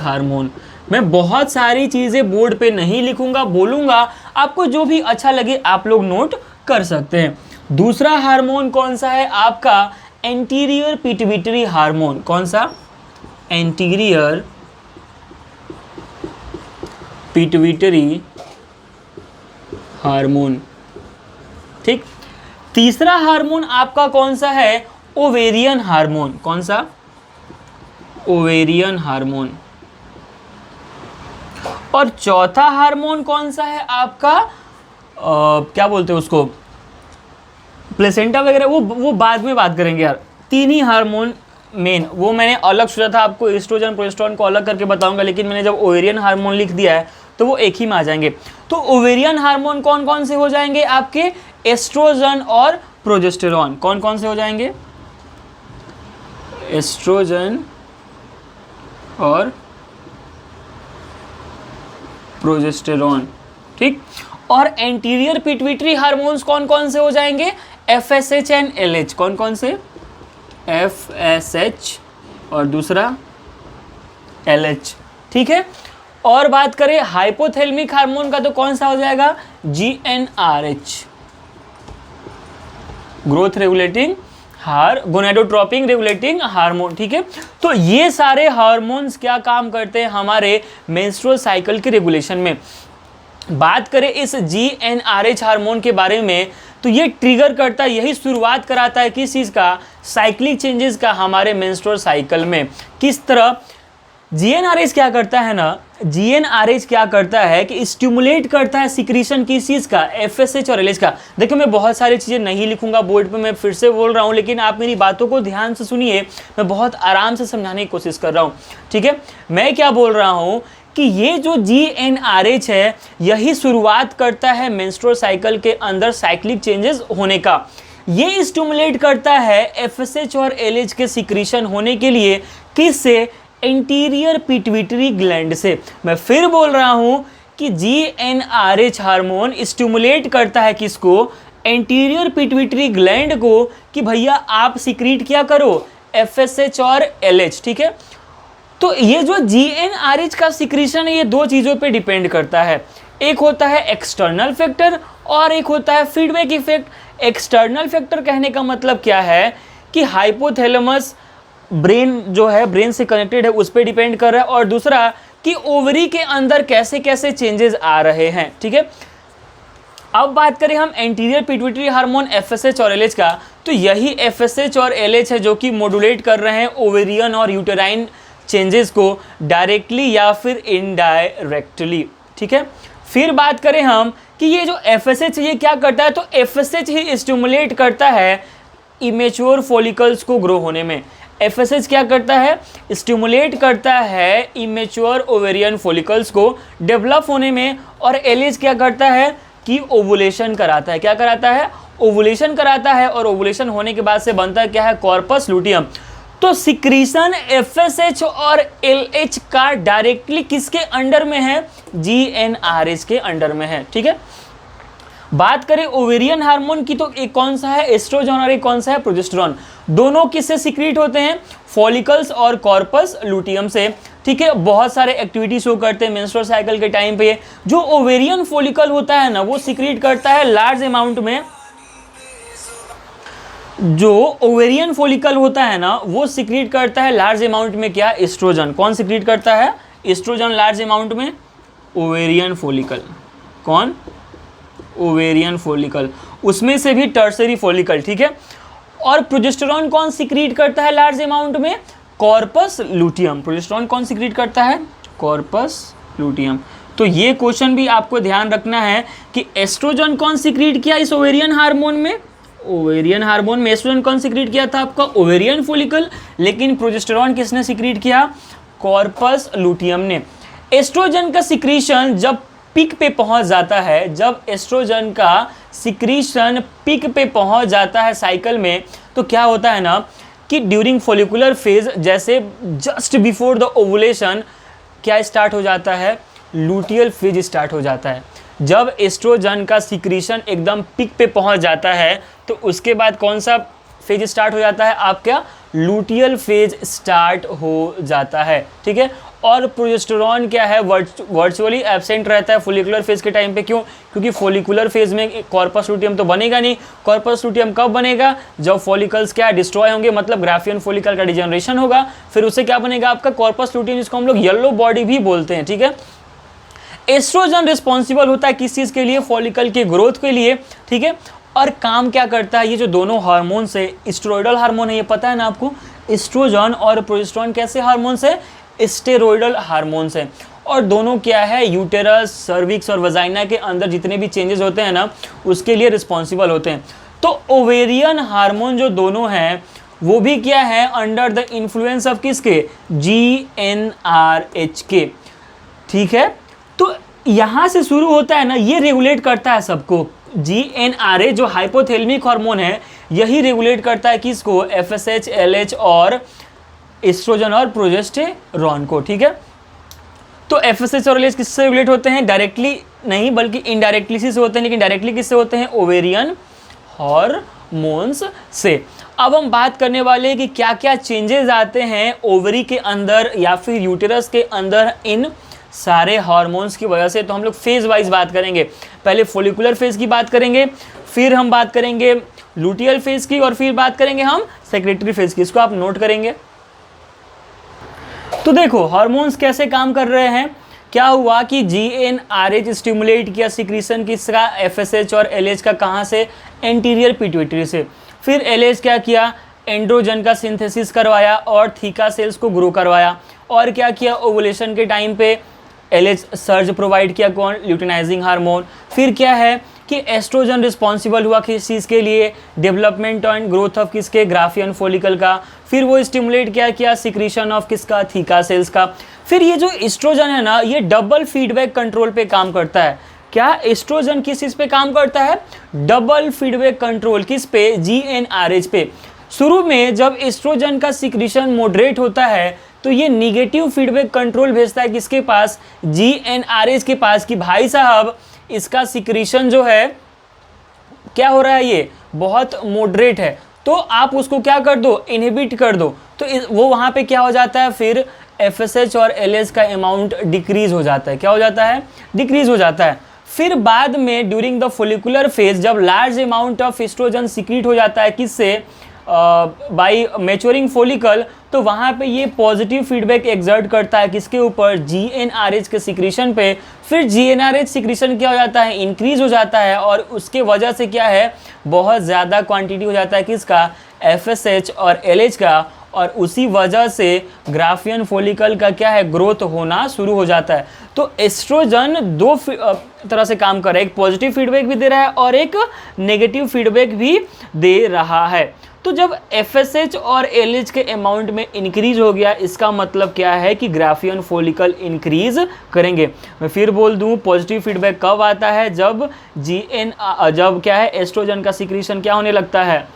hormone. मैं बहुत सारी चीज़ें बोर्ड पे नहीं लिखूंगा, बोलूंगा, आपको जो भी अच्छा लगे आप लोग नोट कर सकते हैं। दूसरा हार्मोन कौन सा है आपका? Anterior pituitary hormone. कौन सा? Anterior pituitary hormone. ठीक, तीसरा हार्मोन आपका कौन सा है? Ovarian hormone. कौन सा? Ovarian hormone. और चौथा हार्मोन कौन सा है आपका? क्या बोलते हैं उसको? प्लेसेंटा वगैरह, वो बाद में बात करेंगे यार। तीन ही हार्मोन मेन, वो मैंने अलग सोचा था आपको एस्ट्रोजन प्रोजेस्टेरोन को अलग करके बताऊंगा, लेकिन मैंने जब ओवेरियन हार्मोन लिख दिया है तो वो एक ही में आ जाएंगे। तो ओवेरियन हार्मोन कौन कौन से हो जाएंगे आपके? एस्ट्रोजन और प्रोजेस्टेरोन। कौन कौन से हो जाएंगे? एस्ट्रोजन और प्रोजेस्टेरॉन, ठीक। और एंटीरियर पिट्यूटरी हार्मोन्स कौन कौन से हो जाएंगे? FSH and LH। कौन कौन से? FSH और दूसरा LH, ठीक है। और बात करें हाइपोथैलेमिक हार्मोन का तो कौन सा हो जाएगा? GnRH, growth regulating gonadotropin regulating hormone, ठीक है। तो ये सारे हार्मोन्स क्या काम करते हैं हमारे मेंस्ट्रुअल साइकिल के रेगुलेशन में। बात करें इस GnRH हार्मोन के बारे में तो ये ट्रिगर करता है, यही शुरुआत कराता है किस चीज़ का? साइक्लिक चेंजेस का हमारे मेंस्ट्रुअल साइकिल में। किस तरह? GnRH क्या करता है ना, GnRH क्या करता है कि स्टिमुलेट करता है सिक्रीशन किस चीज़ का? FSH और LH का। देखिए मैं बहुत सारी चीज़ें नहीं लिखूंगा बोर्ड पे, मैं फिर से बोल रहा हूँ, लेकिन आप मेरी बातों को ध्यान से सुनिए, मैं बहुत आराम से समझाने की कोशिश कर रहा हूँ, ठीक है। मैं क्या बोल रहा हूँ कि ये जो GnRH है यही शुरुआत करता है मेंस्ट्रुअल साइकिल के अंदर साइक्लिक चेंजेस होने का। ये स्टिमुलेट करता है FSH और LH के सिक्रीशन होने के लिए, किससे? एंटीरियर पिट्यूटरी ग्लैंड से। मैं फिर बोल रहा हूं कि GnRH हार्मोन स्टिमुलेट करता है किसको? एंटीरियर पिट्यूटरी ग्लैंड को, कि भैया आप सिक्रीट क्या करो? FSH और LH, ठीक है। तो ये जो GnRH का सिक्रीशन है ये दो चीज़ों पे डिपेंड करता है, एक होता है एक्सटर्नल फैक्टर और एक होता है फीडबैक इफेक्ट। एक्सटर्नल फैक्टर कहने का मतलब क्या है कि हाइपोथैलेमस ब्रेन जो है, ब्रेन से कनेक्टेड है, उस पर डिपेंड कर रहा है, और दूसरा कि ओवरी के अंदर कैसे कैसे चेंजेस आ रहे हैं, ठीक है। अब बात करें हम एंटीरियर पिट्यूटरी हार्मोन FSH और LH का, तो यही FSH और LH है जो कि मॉड्यूलेट कर रहे हैं ओवेरियन और यूटेराइन चेंजेस को डायरेक्टली या फिर इनडायरेक्टली, ठीक है। फिर बात करें हम कि ये जो FSH ये क्या करता है, तो FSH ही स्टिमुलेट करता है इमेच्योर फॉलिकल्स को ग्रो होने में। FSH क्या करता है? स्टिमुलेट करता है इमेच्योर ओवेरियन फॉलिकल्स को डेवलप होने में। और LH क्या करता है कि ओवुलेशन कराता है। क्या कराता है? ओवुलेशन कराता है, और ओवुलेशन होने के बाद से बनता है क्या है? Corpus luteum. तो सिक्रीशन FSH और LH का डायरेक्टली किसके अंडर में है? GnRH के अंडर में है, ठीक है। बात करें ओवेरियन हार्मोन की तो एक कौन सा है? एस्ट्रोजन, और एक कौन सा है? प्रोजेस्टेरॉन। दोनों किससे सिक्रीट होते हैं? फॉलिकल्स और कॉर्पस लुटियम से, ठीक है। बहुत सारे एक्टिविटी शो करते हैं मेंस्ट्रुअल साइकिल के टाइम पे। जो ओवेरियन फॉलिकल होता है ना वो सिक्रीट करता है लार्ज अमाउंट में, जो ओवेरियन फॉलिकल होता है ना वो सिक्रीट करता है लार्ज अमाउंट में क्या? एस्ट्रोजन। कौन सिक्रीट करता है? एस्ट्रोजन लार्ज अमाउंट में। Ovarian follicle. कौन? ओवेरियन फॉलिकल, उसमें से भी टर्सरी फॉलिकल, ठीक है। और प्रोजेस्टेरॉन कौन सिक्रीट करता है लार्ज अमाउंट में? Corpus luteum. प्रोजेस्टेरॉन कौन सिक्रीट करता है? Corpus luteum. तो ये क्वेश्चन भी आपको ध्यान रखना है कि एस्ट्रोजन कौन सिक्रीट किया इस ओवेरियन हार्मोन में? ओवेरियन हार्मोन में एस्ट्रोजन कौन सिक्रीट किया था? आपका ओवेरियन फॉलिकल। लेकिन प्रोजेस्टेरॉन किसने सिक्रीट किया? कॉर्पस लुटियम ने। एस्ट्रोजन का सिक्रीशन जब पीक पे पहुंच जाता है, जब एस्ट्रोजन का सिक्रीशन पीक पे पहुंच जाता है साइकिल में, तो क्या होता है ना कि ड्यूरिंग फॉलिकुलर फेज, जैसे जस्ट बिफोर द ओवुलेशन, क्या स्टार्ट हो जाता है? लुटियल फेज स्टार्ट हो जाता है। जब एस्ट्रोजन का सिक्रीशन एकदम पीक पे पहुंच जाता है तो उसके बाद कौन सा फेज स्टार्ट हो जाता है? आपका लुटियल फेज स्टार्ट हो जाता है, ठीक है। और प्रोजेस्टेरॉन क्या है? वर्चुअली एब्सेंट रहता है फॉलिकुलर फेज के टाइम पे। क्यों? क्योंकि फॉलिकुलर फेज में कॉर्पस लुटियम तो बनेगा नहीं। कॉर्पस लुटियम कब बनेगा? जब फॉलिकल्स क्या डिस्ट्रॉय होंगे, मतलब ग्राफियन फॉलिकल का डिजनरेशन होगा, फिर उससे क्या बनेगा? आपका कॉर्पस लुटियम, जिसको हम लोग येलो बॉडी भी बोलते हैं, ठीक है। एस्ट्रोजन रिस्पॉन्सिबल होता है किस चीज़ के लिए? फॉलिकल के ग्रोथ के लिए, ठीक है। और काम क्या करता है? ये जो दोनों हार्मोन है, स्टेरॉयडल हार्मोन है, ये पता है ना आपको। एस्ट्रोजन और प्रोजेस्टेरॉन कैसे हार्मोन्स है? स्टेरॉयडल हार्मोन्स हैं। और दोनों क्या है? यूटेरस, सर्विक्स और वजाइना के अंदर जितने भी चेंजेस होते हैं ना उसके लिए रिस्पॉन्सिबल होते हैं। तो ओवेरियन हार्मोन जो दोनों हैं वो भी क्या है? अंडर द इन्फ्लुएंस ऑफ किसके? GnRH के, ठीक है। तो यहाँ से शुरू होता है ना, ये रेगुलेट करता है सबको। GnRH जो हाइपोथैलेमिक हार्मोन है यही रेगुलेट करता है किसको? FSH, LH और एस्ट्रोजन और प्रोजेस्टेरॉन को, ठीक है। तो एफएसएच और एलएच किससे रिलेट होते हैं? डायरेक्टली नहीं बल्कि इनडायरेक्टली से होते हैं, लेकिन डायरेक्टली किससे होते हैं? ओवेरियन हार्मोन्स से। अब हम बात करने वाले हैं कि क्या क्या चेंजेस आते हैं ओवरी के अंदर या फिर यूटेरस के अंदर इन सारे हार्मोन्स की वजह से। तो हम लोग फेज वाइज बात करेंगे। पहले फोलिकुलर फेज की बात करेंगे, फिर हम बात करेंगे लुटियल फेज की, और फिर बात करेंगे हम सेक्रेटरी फेज की। इसको आप नोट करेंगे। तो देखो हार्मोन्स कैसे काम कर रहे हैं। क्या हुआ कि GnRH स्टिमुलेट किया सिक्रीशन किसका? FSH और LH का। कहाँ से? एंटीरियर पिट्यूटरी से। फिर LH क्या किया? एंड्रोजन का सिंथेसिस करवाया और थीका सेल्स को ग्रो करवाया। और क्या किया? ओवुलेशन के टाइम पे LH सर्ज प्रोवाइड किया। कौन? Luteinizing hormone. फिर क्या है कि एस्ट्रोजन रिस्पॉन्सिबल हुआ किस चीज़ के लिए? डेवलपमेंट एंड ग्रोथ ऑफ किसके? ग्राफियन फॉलिकल का। फिर वो स्टिमुलेट क्या किया? सिक्रीशन ऑफ किसका? थीका सेल्स का। फिर ये जो एस्ट्रोजन है ना, ये डबल फीडबैक कंट्रोल पे काम करता है। क्या एस्ट्रोजन किस चीज़ पे काम करता है? Double feedback control. किस पे? GnRH पे। शुरू में जब एस्ट्रोजन का सिक्रीशन मॉडरेट होता है तो ये निगेटिव फीडबैक कंट्रोल भेजता है किसके पास? GnRH के पास, कि भाई साहब इसका सिक्रीशन जो है क्या हो रहा है? ये बहुत मॉडरेट है, तो आप उसको क्या कर दो? इनहिबिट कर दो। तो वो वहाँ पे क्या हो जाता है? फिर FSH और LH का अमाउंट डिक्रीज हो जाता है। क्या हो जाता है? डिक्रीज हो जाता है। फिर बाद में ड्यूरिंग द फोलिकुलर फेज जब large amount of oestrogen secrete हो जाता है किससे? बाय मैच्योरिंग फॉलिकल, तो वहाँ पे ये पॉजिटिव फीडबैक एग्जर्ट करता है किसके ऊपर? GnRH के सिक्रीशन पे। फिर GnRH सिक्रीशन क्या हो जाता है? इंक्रीज हो जाता है, और उसके वजह से क्या है? बहुत ज़्यादा क्वांटिटी हो जाता है किसका? FSH और LH का, और उसी वजह से ग्राफियन फॉलिकल का क्या है? ग्रोथ होना शुरू हो जाता है। तो एस्ट्रोजन दो तरह से काम कर रहा है, एक पॉजिटिव फीडबैक भी दे रहा है और एक नेगेटिव फीडबैक भी दे रहा है। तो जब FSH और LH के अमाउंट में इंक्रीज हो गया, इसका मतलब क्या है कि ग्राफियन फॉलिकल इंक्रीज करेंगे। मैं फिर बोल दूं, पॉजिटिव फीडबैक कब आता है? जब जब क्या है? एस्ट्रोजन का सिक्रीशन क्या होने लगता है?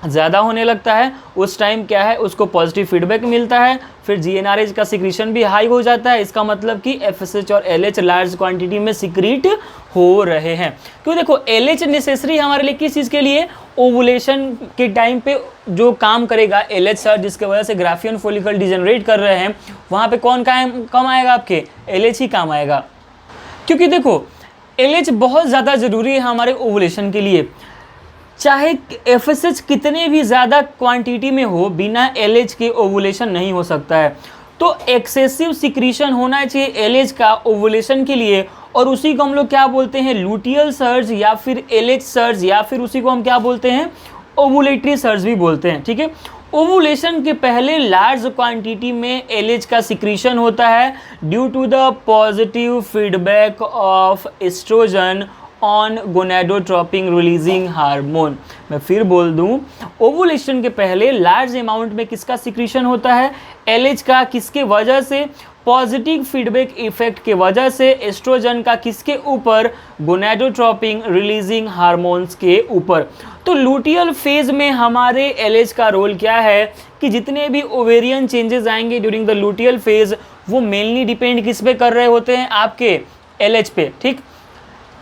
ज़्यादा होने लगता है। उस टाइम क्या है? उसको पॉजिटिव फीडबैक मिलता है। फिर GnRH का सिक्रीशन भी हाई हो जाता है। इसका मतलब कि FSH और LH लार्ज क्वांटिटी में सिक्रीट हो रहे हैं। क्यों? देखो LH नेसेसरी हमारे लिए किस चीज़ के लिए? ओवुलेशन के टाइम पे जो काम करेगा LH सर, जिसके वजह से ग्राफियन फॉलिकल डिजनरेट कर रहे हैं, वहाँ पे कौन काम आएगा? आपके LH ही काम आएगा। क्योंकि देखो LH बहुत ज़्यादा ज़रूरी है हमारे ओवुलेशन के लिए। चाहे FSH कितने भी ज़्यादा क्वांटिटी में हो, बिना LH के ओवुलेशन नहीं हो सकता है। तो एक्सेसिव सिक्रीशन होना चाहिए LH का ओवुलेशन के लिए, और उसी को हम लोग क्या बोलते हैं? लुटियल सर्ज या फिर LH सर्ज, या फिर उसी को हम क्या बोलते हैं? ओवुलेटरी सर्ज भी बोलते हैं, ठीक है। ओवुलेशन के पहले लार्ज क्वांटिटी में LH का सिक्रीशन होता है due to the positive feedback of estrogen on gonadotropin releasing hormone. मैं फिर बोल दूं, ओवुलेशन के पहले लार्ज अमाउंट में किसका सिक्रीशन होता है? LH का। किसके वजह से? पॉजिटिव फीडबैक इफेक्ट के वजह से एस्ट्रोजन का। किसके ऊपर? गोनेडोट्रोपिन रिलीजिंग हार्मोन्स के ऊपर। तो लुटियल फेज में हमारे LH का रोल क्या है कि जितने भी ओवेरियन चेंजेस आएंगे ड्यूरिंग द लुटियल फेज, वो मेनली डिपेंड किस पे कर रहे होते हैं? आपके LH पे, ठीक।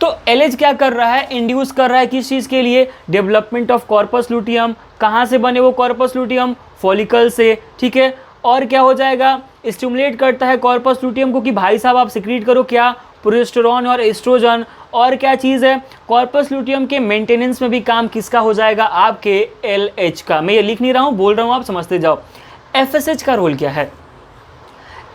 तो LH क्या कर रहा है? इंड्यूस कर रहा है किस चीज़ के लिए? Development of corpus luteum. कहाँ से बने वो कॉर्पस लुटियम? फॉलिकल से, ठीक है। और क्या हो जाएगा? स्टिमुलेट करता है कॉर्पस लुटियम को कि भाई साहब आप सिक्रीट करो क्या? प्रोजेस्टेरॉन और एस्ट्रोजन। और क्या चीज़ है? कॉर्पस लुटियम के मेंटेनेंस में भी काम किसका हो जाएगा? आपके LH का। मैं ये लिख नहीं रहा हूँ, बोल रहा हूँ, आप समझते जाओ। FSH का रोल क्या है?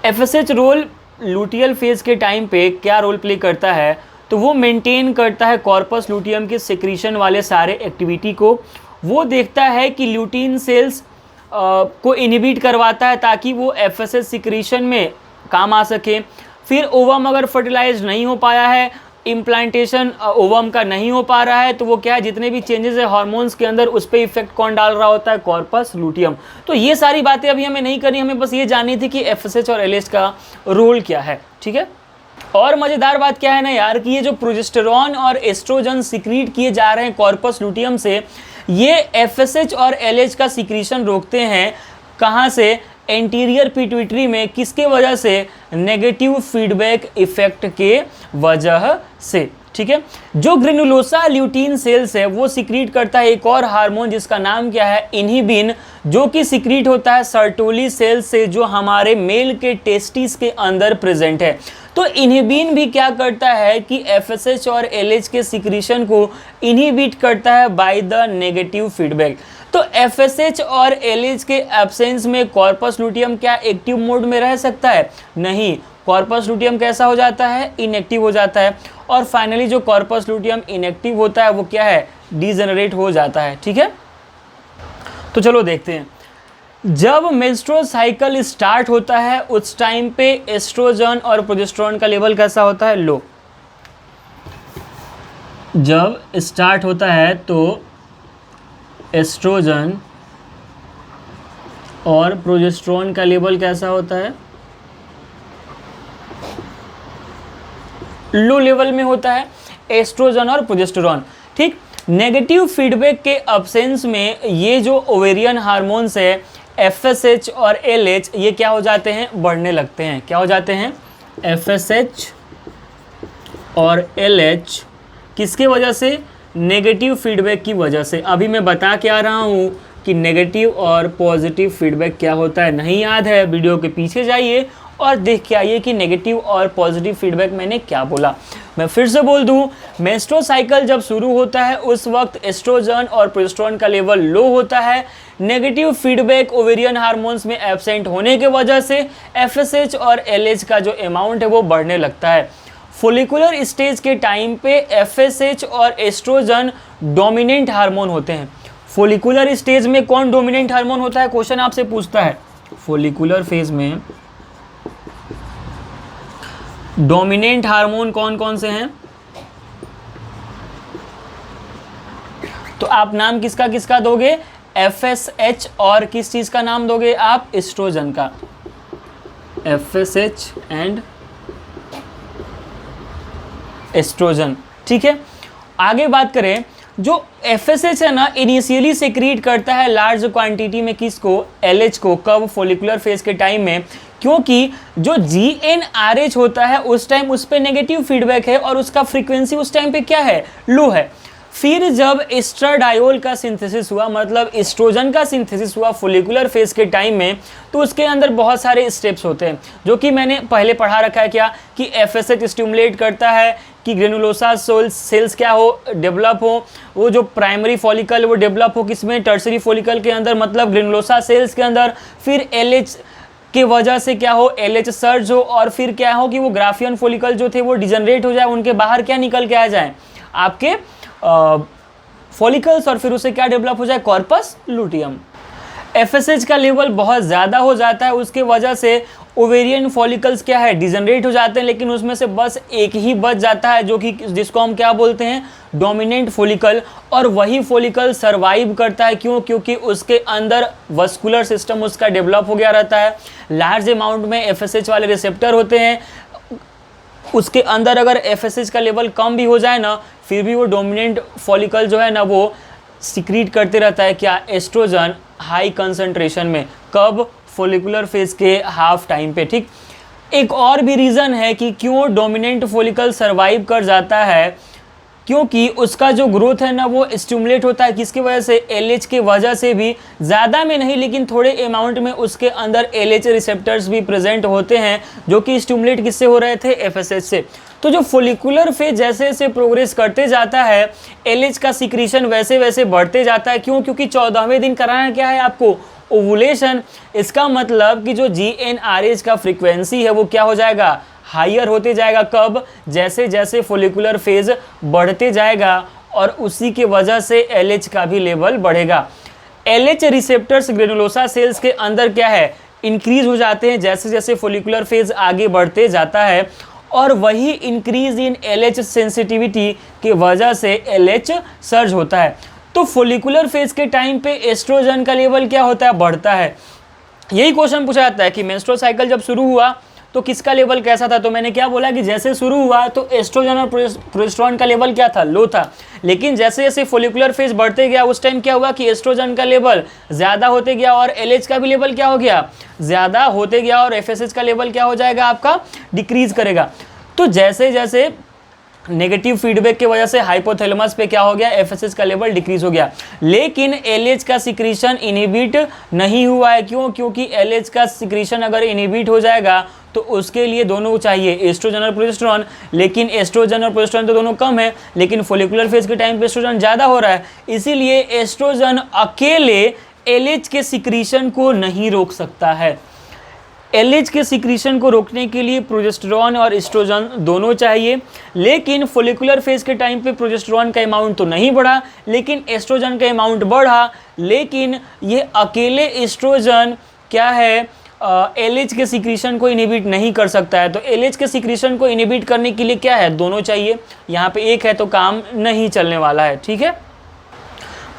FSH रोल लुटियल फेज के टाइम पे क्या रोल प्ले करता है? तो वो मेंटेन करता है कॉर्पस लुटियम के सिक्रीशन वाले सारे एक्टिविटी को। वो देखता है कि ल्यूटीन सेल्स को इनहिबिट करवाता है ताकि वो FSH सिक्रीशन में काम आ सके। फिर ओवम अगर फर्टिलाइज नहीं हो पाया है, इम्प्लांटेशन ओवम का नहीं हो पा रहा है, तो वो क्या है? जितने भी चेंजेस है हार्मोन्स के अंदर, उस पर इफेक्ट कौन डाल रहा होता है? Corpus luteum. तो ये सारी बातें अभी हमें नहीं करनी, हमें बस ये जाननी थी कि FSH और LH का रोल क्या है, ठीक है। और मज़ेदार बात क्या है ना यार, कि ये जो प्रोजेस्टेरॉन और एस्ट्रोजन सिक्रीट किए जा रहे हैं कॉर्पस लुटियम से, ये FSH और LH का सिक्रीशन रोकते हैं। कहाँ से? एंटीरियर पिट्यूटरी में, किसके वजह से? नेगेटिव फीडबैक इफेक्ट के वजह से। ठीक है, जो ग्रेनुलोसा ल्यूटीन सेल्स है वो सिक्रीट करता है एक और हार्मोन जिसका नाम क्या है? इनहिबिन, जो कि सिक्रीट होता है सर्टोली सेल्स से, जो हमारे मेल के टेस्टिस के अंदर प्रेजेंट है। तो इनहिबिन भी क्या करता है कि एफएसएच और एलएच के सिक्रीशन को इनहिबिट करता है बाय द नेगेटिव फीडबैक। तो एफएसएच और एलएच के एब्सेंस में कॉर्पस लुटियम क्या एक्टिव मोड में रह सकता है? नहीं, कॉर्पस लुटियम कैसा हो जाता है? इनएक्टिव हो जाता है। और फाइनली जो कॉर्पस लुटियम इनएक्टिव होता है वो क्या है? डीजेनरेट हो जाता है। ठीक है, तो चलो देखते हैं। जब मेंस्ट्रुअल साइकिल स्टार्ट होता है उस टाइम पे एस्ट्रोजन और प्रोजेस्टेरोन का लेवल कैसा होता है? लो। जब स्टार्ट होता है तो एस्ट्रोजन और प्रोजेस्टेरोन का लेवल कैसा होता है? लो लेवल में होता है एस्ट्रोजन और प्रोजेस्टेरोन। ठीक, नेगेटिव फीडबैक के अब्सेंस में ये जो ओवेरियन हार्मोन्स है एफएसएच और एलएच, ये क्या हो जाते हैं? बढ़ने लगते हैं। क्या हो जाते हैं? एफएसएच और एलएच किसके वजह से? नेगेटिव फीडबैक की वजह से। अभी मैं बता के आ रहा हूँ कि नेगेटिव और पॉजिटिव फीडबैक क्या होता है। नहीं याद है, वीडियो के पीछे जाइए और देख के आइए कि नेगेटिव और पॉजिटिव फीडबैक मैंने क्या बोला। मैं फिर से बोल दूं, मेंस्ट्रुअल साइकिल जब शुरू होता है उस वक्त एस्ट्रोजन और प्रोजेस्टेरोन का लेवल लो होता है। नेगेटिव फीडबैक ओवेरियन हार्मोन्स में एब्सेंट होने के वजह से एफएसएच और एलएच का जो अमाउंट है वो बढ़ने लगता है। फोलिकुलर स्टेज के टाइम पे एफएसएच और एस्ट्रोजन डोमिनेंट हार्मोन होते हैं। फोलिकुलर स्टेज में कौन डोमिनेंट हार्मोन होता है? क्वेश्चन आपसे पूछता है। फोलिकुलर फेज में डोमिनेंट हार्मोन कौन कौन से हैं? तो आप नाम किसका किसका दोगे? एफएसएच और किस चीज का नाम दोगे आप? एस्ट्रोजन का। FSH and estrogen. ठीक है, आगे बात करें, जो एफएसएच है ना इनिशियली सेक्रीट करता है लार्ज क्वांटिटी में किसको? एलएच को। कब? फोलिकुलर फेज के टाइम में, क्योंकि जो जीएनआरएच होता है उस टाइम उस पर नेगेटिव फीडबैक है और उसका फ्रीक्वेंसी उस टाइम पे क्या है? लो है। फिर जब एस्ट्राडायोल का सिंथेसिस हुआ, मतलब एस्ट्रोजन का सिंथेसिस हुआ फोलिकुलर फेज के टाइम में, तो उसके अंदर बहुत सारे स्टेप्स होते हैं जो कि मैंने पहले पढ़ा रखा है। क्या कि एफएसएच स्टिमुलेट करता है कि ग्रेनुलोसा सेल्स क्या हो? डेवलप हो। वो जो प्राइमरी फॉलिकल वो डेवलप हो किसमें? टर्सरी फॉलिकल के अंदर, मतलब ग्रेनुलोसा सेल्स के अंदर। फिर एलएच के वजह से क्या हो? एलएच सर्ज हो। और फिर क्या हो कि वो ग्राफियन फॉलिकल जो थे वो डिजनरेट हो जाए, उनके बाहर क्या निकल के आ जाए? आपके फॉलिकल्स, और फिर उसे क्या डेवलप हो जाए? Corpus luteum. एफएसएच का लेवल बहुत ज़्यादा हो जाता है, उसके वजह से ओवेरियन फॉलिकल्स क्या है? डिजनरेट हो जाते हैं, लेकिन उसमें से बस एक ही बच जाता है जो कि जिसको हम क्या बोलते हैं? Dominant follicle. और वही फॉलिकल सरवाइव करता है। क्यों? क्योंकि उसके अंदर वस्कुलर सिस्टम उसका डेवलप हो गया रहता है। लार्ज अमाउंट में एफएसएच वाले रिसेप्टर होते हैं। उसके अंदर अगर एफएसएच का लेवल कम भी हो जाए ना, फिर भी वो डोमिनेंट फॉलिकल जो है ना वो सिक्रीट करते रहता है क्या? एस्ट्रोजन हाई कंसंट्रेशन में। कब? फॉलिकुलर फेज के हाफ टाइम पे। ठीक, एक और भी रीज़न है कि क्यों डोमिनेंट फॉलिकल सरवाइव कर जाता है, क्योंकि उसका जो ग्रोथ है ना वो स्टिमुलेट होता है किसकी वजह से? एलएच के वजह से भी। ज़्यादा में नहीं लेकिन थोड़े अमाउंट में उसके अंदर एलएच रिसेप्टर्स भी प्रेजेंट होते हैं जो कि स्टिमुलेट किससे हो रहे थे? एफएसएच से। तो जो फॉलिकुलर फेज जैसे जैसे प्रोग्रेस करते जाता है एलएच का सिक्रीशन वैसे वैसे बढ़ते जाता है। क्यों? क्योंकि 14वें दिन कराना क्या है आपको? ओवुलेशन। इसका मतलब कि जो जीएनआरएच का फ्रीक्वेंसी है वो क्या हो जाएगा? हायर होते जाएगा। कब? जैसे जैसे फॉलिकुलर फेज बढ़ते जाएगा और उसी के वजह से एलएच का भी लेवल बढ़ेगा। एलएच रिसेप्टर्स ग्रेनुलोसा सेल्स के अंदर क्या है? इंक्रीज हो जाते हैं जैसे जैसे फॉलिकुलर फेज आगे बढ़ते जाता है, और वही इंक्रीज इन एलएच सेंसिटिविटी की वजह से एलएच सर्ज होता है। तो फॉलिकुलर फेज के टाइम पे एस्ट्रोजन का लेवल क्या होता है? बढ़ता है। यही क्वेश्चन पूछा जाता है कि मेंस्ट्रुअल साइकिल जब शुरू हुआ तो किसका लेवल कैसा था, तो मैंने क्या बोला कि जैसे शुरू हुआ तो एस्ट्रोजन और प्रोजेस्टेरोन का लेवल क्या था, लो था, लेकिन जैसे जैसे फोलिकुलर फेज बढ़ते गया उस टाइम क्या हुआ कि एस्ट्रोजन का लेवल ज़्यादा होते गया और एलएच का भी लेवल क्या हो गया, ज़्यादा होते गया, और एफएसएच का लेवल क्या हो जाएगा आपका, डिक्रीज करेगा। तो जैसे जैसे नेगेटिव फीडबैक की वजह से हाइपोथैलेमस पे क्या हो गया, एफएसएच का लेवल डिक्रीज हो गया, लेकिन एलएच का सिक्रीशन इनहिबिट नहीं हुआ है। क्यों? क्योंकि एलएच का सिक्रीशन अगर इनहिबिट हो जाएगा तो उसके लिए दोनों चाहिए, एस्ट्रोजन और प्रोजेस्टेरोन, लेकिन एस्ट्रोजन और प्रोजेस्टेरोन तो दोनों कम है, लेकिन फोलिकुलर फेज के टाइम पे एस्ट्रोजन ज़्यादा हो रहा है, इसीलिए एस्ट्रोजन अकेले एलएच के सिक्रीशन को नहीं रोक सकता है। एलएच के सिक्रीशन को रोकने के लिए प्रोजेस्टेरोन और एस्ट्रोजन दोनों चाहिए, लेकिन फोलिकुलर फेज के टाइम पे प्रोजेस्टेरोन का अमाउंट तो नहीं बढ़ा, लेकिन एस्ट्रोजन का अमाउंट बढ़ा, लेकिन ये अकेले एस्ट्रोजन क्या है, एलएच के सिक्रीशन को इनहिबिट नहीं कर सकता है। तो एलएच के सिक्रीशन को इनहिबिट करने के लिए क्या है, दोनों चाहिए, यहाँ पे एक है तो काम नहीं चलने वाला है, ठीक है।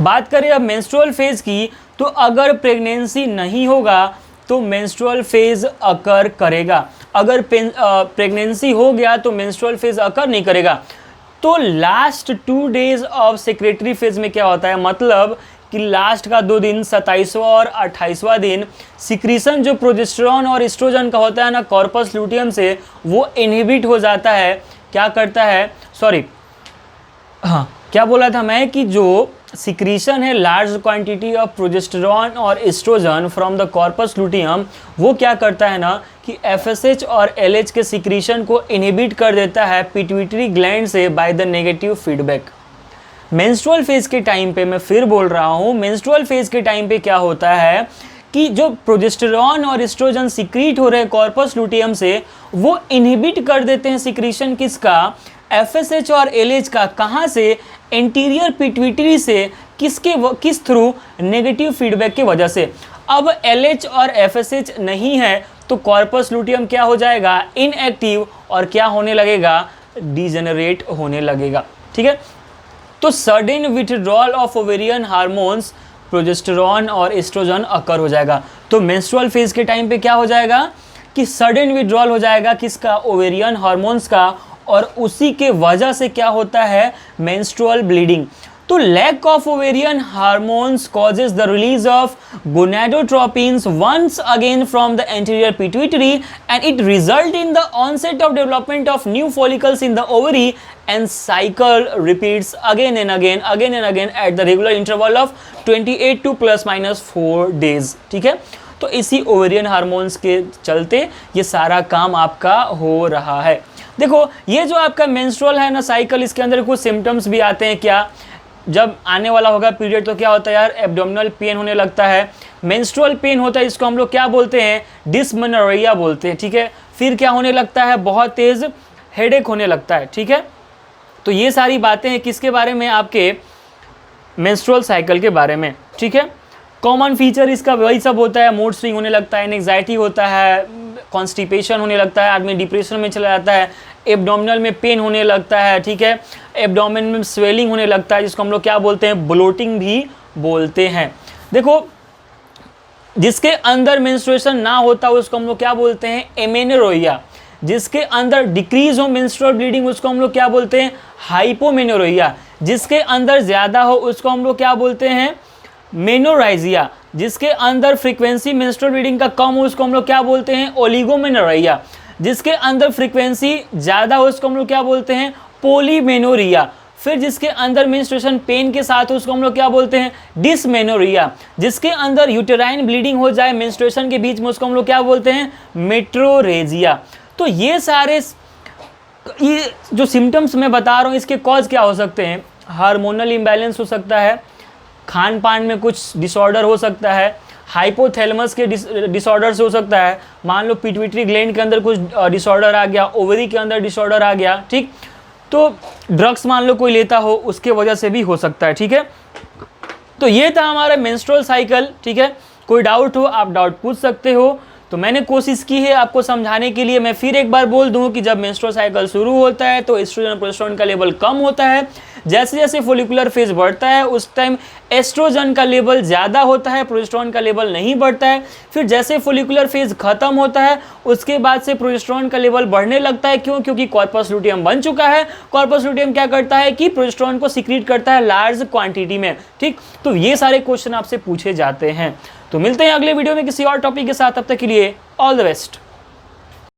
बात करें अब मेंस्ट्रुअल फेज की, तो अगर प्रेगनेंसी नहीं होगा तो मेंस्ट्रुअल फेज अकर करेगा, अगर प्रेगनेंसी हो गया तो मेंस्ट्रुअल फेज अकर नहीं करेगा। तो last 2 days of secretary phase में क्या होता है, मतलब कि लास्ट का 2 दिन 27वां और 28वां दिन सिक्रीशन जो प्रोजेस्टेरोन और एस्ट्रोजन का होता है ना कॉर्पस लुटियम से, वो इनहिबिट हो जाता है। क्या करता है, सॉरी हाँ क्या बोला था मैं कि जो सिक्रीशन है लार्ज क्वांटिटी ऑफ प्रोजेस्टेरोन और estrogen from the corpus luteum, वो क्या करता है ना कि एफएसएच और एलएच के सिक्रीशन को इनहिबिट कर देता है पिट्यूटरी ग्लैंड से by the negative feedback. Menstrual phase के टाइम पे, मैं फिर बोल रहा हूँ, मेंस्ट्रुअल फेज के टाइम पे क्या होता है कि जो प्रोजेस्टेरोन और एस्ट्रोजन सिक्रीट हो रहे हैं कॉर्पस लुटियम से, वो इनहिबिट कर देते हैं सिक्रीशन किसका, एफएसएच और एलएच का। कहाँ से, एंटीरियर पिट्यूटरी से, किस थ्रू, नेगेटिव फीडबैक की वजह से। अब एलएच और एफएसएच नहीं है तो कॉर्पस लुटियम क्या हो जाएगा, इनएक्टिव, और क्या होने लगेगा, डिजेनरेट होने लगेगा, ठीक है। तो sudden withdrawal of ovarian hormones progesterone और एस्ट्रोजन अकर हो जाएगा। तो मेंस्ट्रुअल फेज के टाइम पे क्या हो जाएगा कि सडन विथड्रॉल हो जाएगा किसका, ओवेरियन हार्मोन्स का, और उसी के वजह से क्या होता है, मेंस्ट्रुअल ब्लीडिंग। तो lack of ovarian hormones causes the release of gonadotropins once again from the anterior pituitary and it result in the onset of development of new follicles in the ovary and cycle repeats again and again at the regular interval of 28 to ±4 days, ठीक है। तो इसी ovarian hormones के चलते ये सारा काम आपका हो रहा है। देखो ये जो आपका मेंस्ट्रुअल है ना साइकिल, इसके अंदर कुछ सिम्टम्स भी आते हैं। क्या, जब आने वाला होगा पीरियड तो क्या होता है यार, एब्डोमिनल पेन होने लगता है, मेंस्ट्रुअल पेन होता है, इसको हम लोग क्या बोलते हैं, डिस्मेनोरिया बोलते हैं, ठीक है। फिर क्या होने लगता है, बहुत तेज़ हेडेक होने लगता है, ठीक है। तो ये सारी बातें हैं किसके बारे में, आपके मेंस्ट्रुअल साइकिल के बारे में, ठीक है। कॉमन फीचर इसका वही सब होता है, मूड स्विंग होने लगता है, एंग्जाइटी होता है, कॉन्स्टिपेशन होने लगता है, आदमी डिप्रेशन में चला जाता है, एब्डोमिनल में पेन होने लगता है, ठीक है, एब्डोमेन में स्वेलिंग होने लगता है, जिसको हम लोग क्या बोलते हैं, ब्लोटिंग भी बोलते हैं। देखो जिसके अंदर मेंस्ट्रुएशन ना होता उसको हम लोग क्या बोलते हैं, एमेनोरोइया। जिसके अंदर डिक्रीज हो मेंस्ट्रुअल ब्लीडिंग उसको हम लोग क्या बोलते हैं, हाइपोमेनोरोइया। जिसके अंदर ज़्यादा हो उसको हम लोग क्या बोलते हैं, मेनोराइजिया। जिसके अंदर फ्रीक्वेंसी मेंस्ट्रुअल ब्लीडिंग का कम हो उसको हम लोग क्या बोलते हैं, ओलिगोमेनोरिया। जिसके अंदर फ्रीक्वेंसी ज़्यादा हो उसको हम लोग क्या बोलते हैं, पोलीमेनोरिया। फिर जिसके अंदर मेंस्ट्रुएशन पेन के साथ हो उसको हम लोग क्या बोलते हैं, डिसमेनोरिया। जिसके अंदर यूटेराइन ब्लीडिंग हो जाए मेंस्ट्रुएशन के बीच में उसको हम लोग क्या बोलते हैं, मेट्रोरेजिया। तो ये सारे ये जो सिम्टम्स मैं बता रहा हूँ इसके कॉज क्या हो सकते हैं, हार्मोनल इम्बैलेंस हो सकता है, खान पान में कुछ डिसऑर्डर हो सकता है, हाइपोथैलेमस के डिसऑर्डर से हो सकता है, मान लो पिट्यूटरी ग्लैंड के अंदर कुछ डिसऑर्डर आ गया, ओवरी के अंदर डिसऑर्डर आ गया, ठीक। तो ड्रग्स मान लो कोई लेता हो उसके वजह से भी हो सकता है, ठीक है। तो ये था हमारा मेंस्ट्रुअल साइकिल, ठीक है। कोई डाउट हो आप डाउट पूछ सकते हो। तो मैंने कोशिश की है आपको समझाने के लिए। मैं फिर एक बार बोल दूं कि जब मेंस्ट्रुअल साइकिल शुरू होता है तो एस्ट्रोजन और प्रोजेस्टेरोन का लेवल कम होता है, जैसे जैसे फोलिकुलर फेज बढ़ता है उस टाइम एस्ट्रोजन का लेवल ज़्यादा होता है, प्रोजेस्टेरॉन का लेवल नहीं बढ़ता है। फिर जैसे फोलिकुलर फेज खत्म होता है उसके बाद से प्रोजेस्टेरॉन का लेवल बढ़ने लगता है। क्यों? क्योंकि कॉर्पस लुटियम बन चुका है। कॉर्पस लुटियम क्या करता है कि प्रोजेस्टेरॉन को सीक्रेट करता है लार्ज क्वांटिटी में। ठीक, तो ये सारे क्वेश्चन आपसे पूछे जाते हैं। तो मिलते हैं अगले वीडियो में किसी और टॉपिक के साथ, तब तक के लिए ऑल द बेस्ट।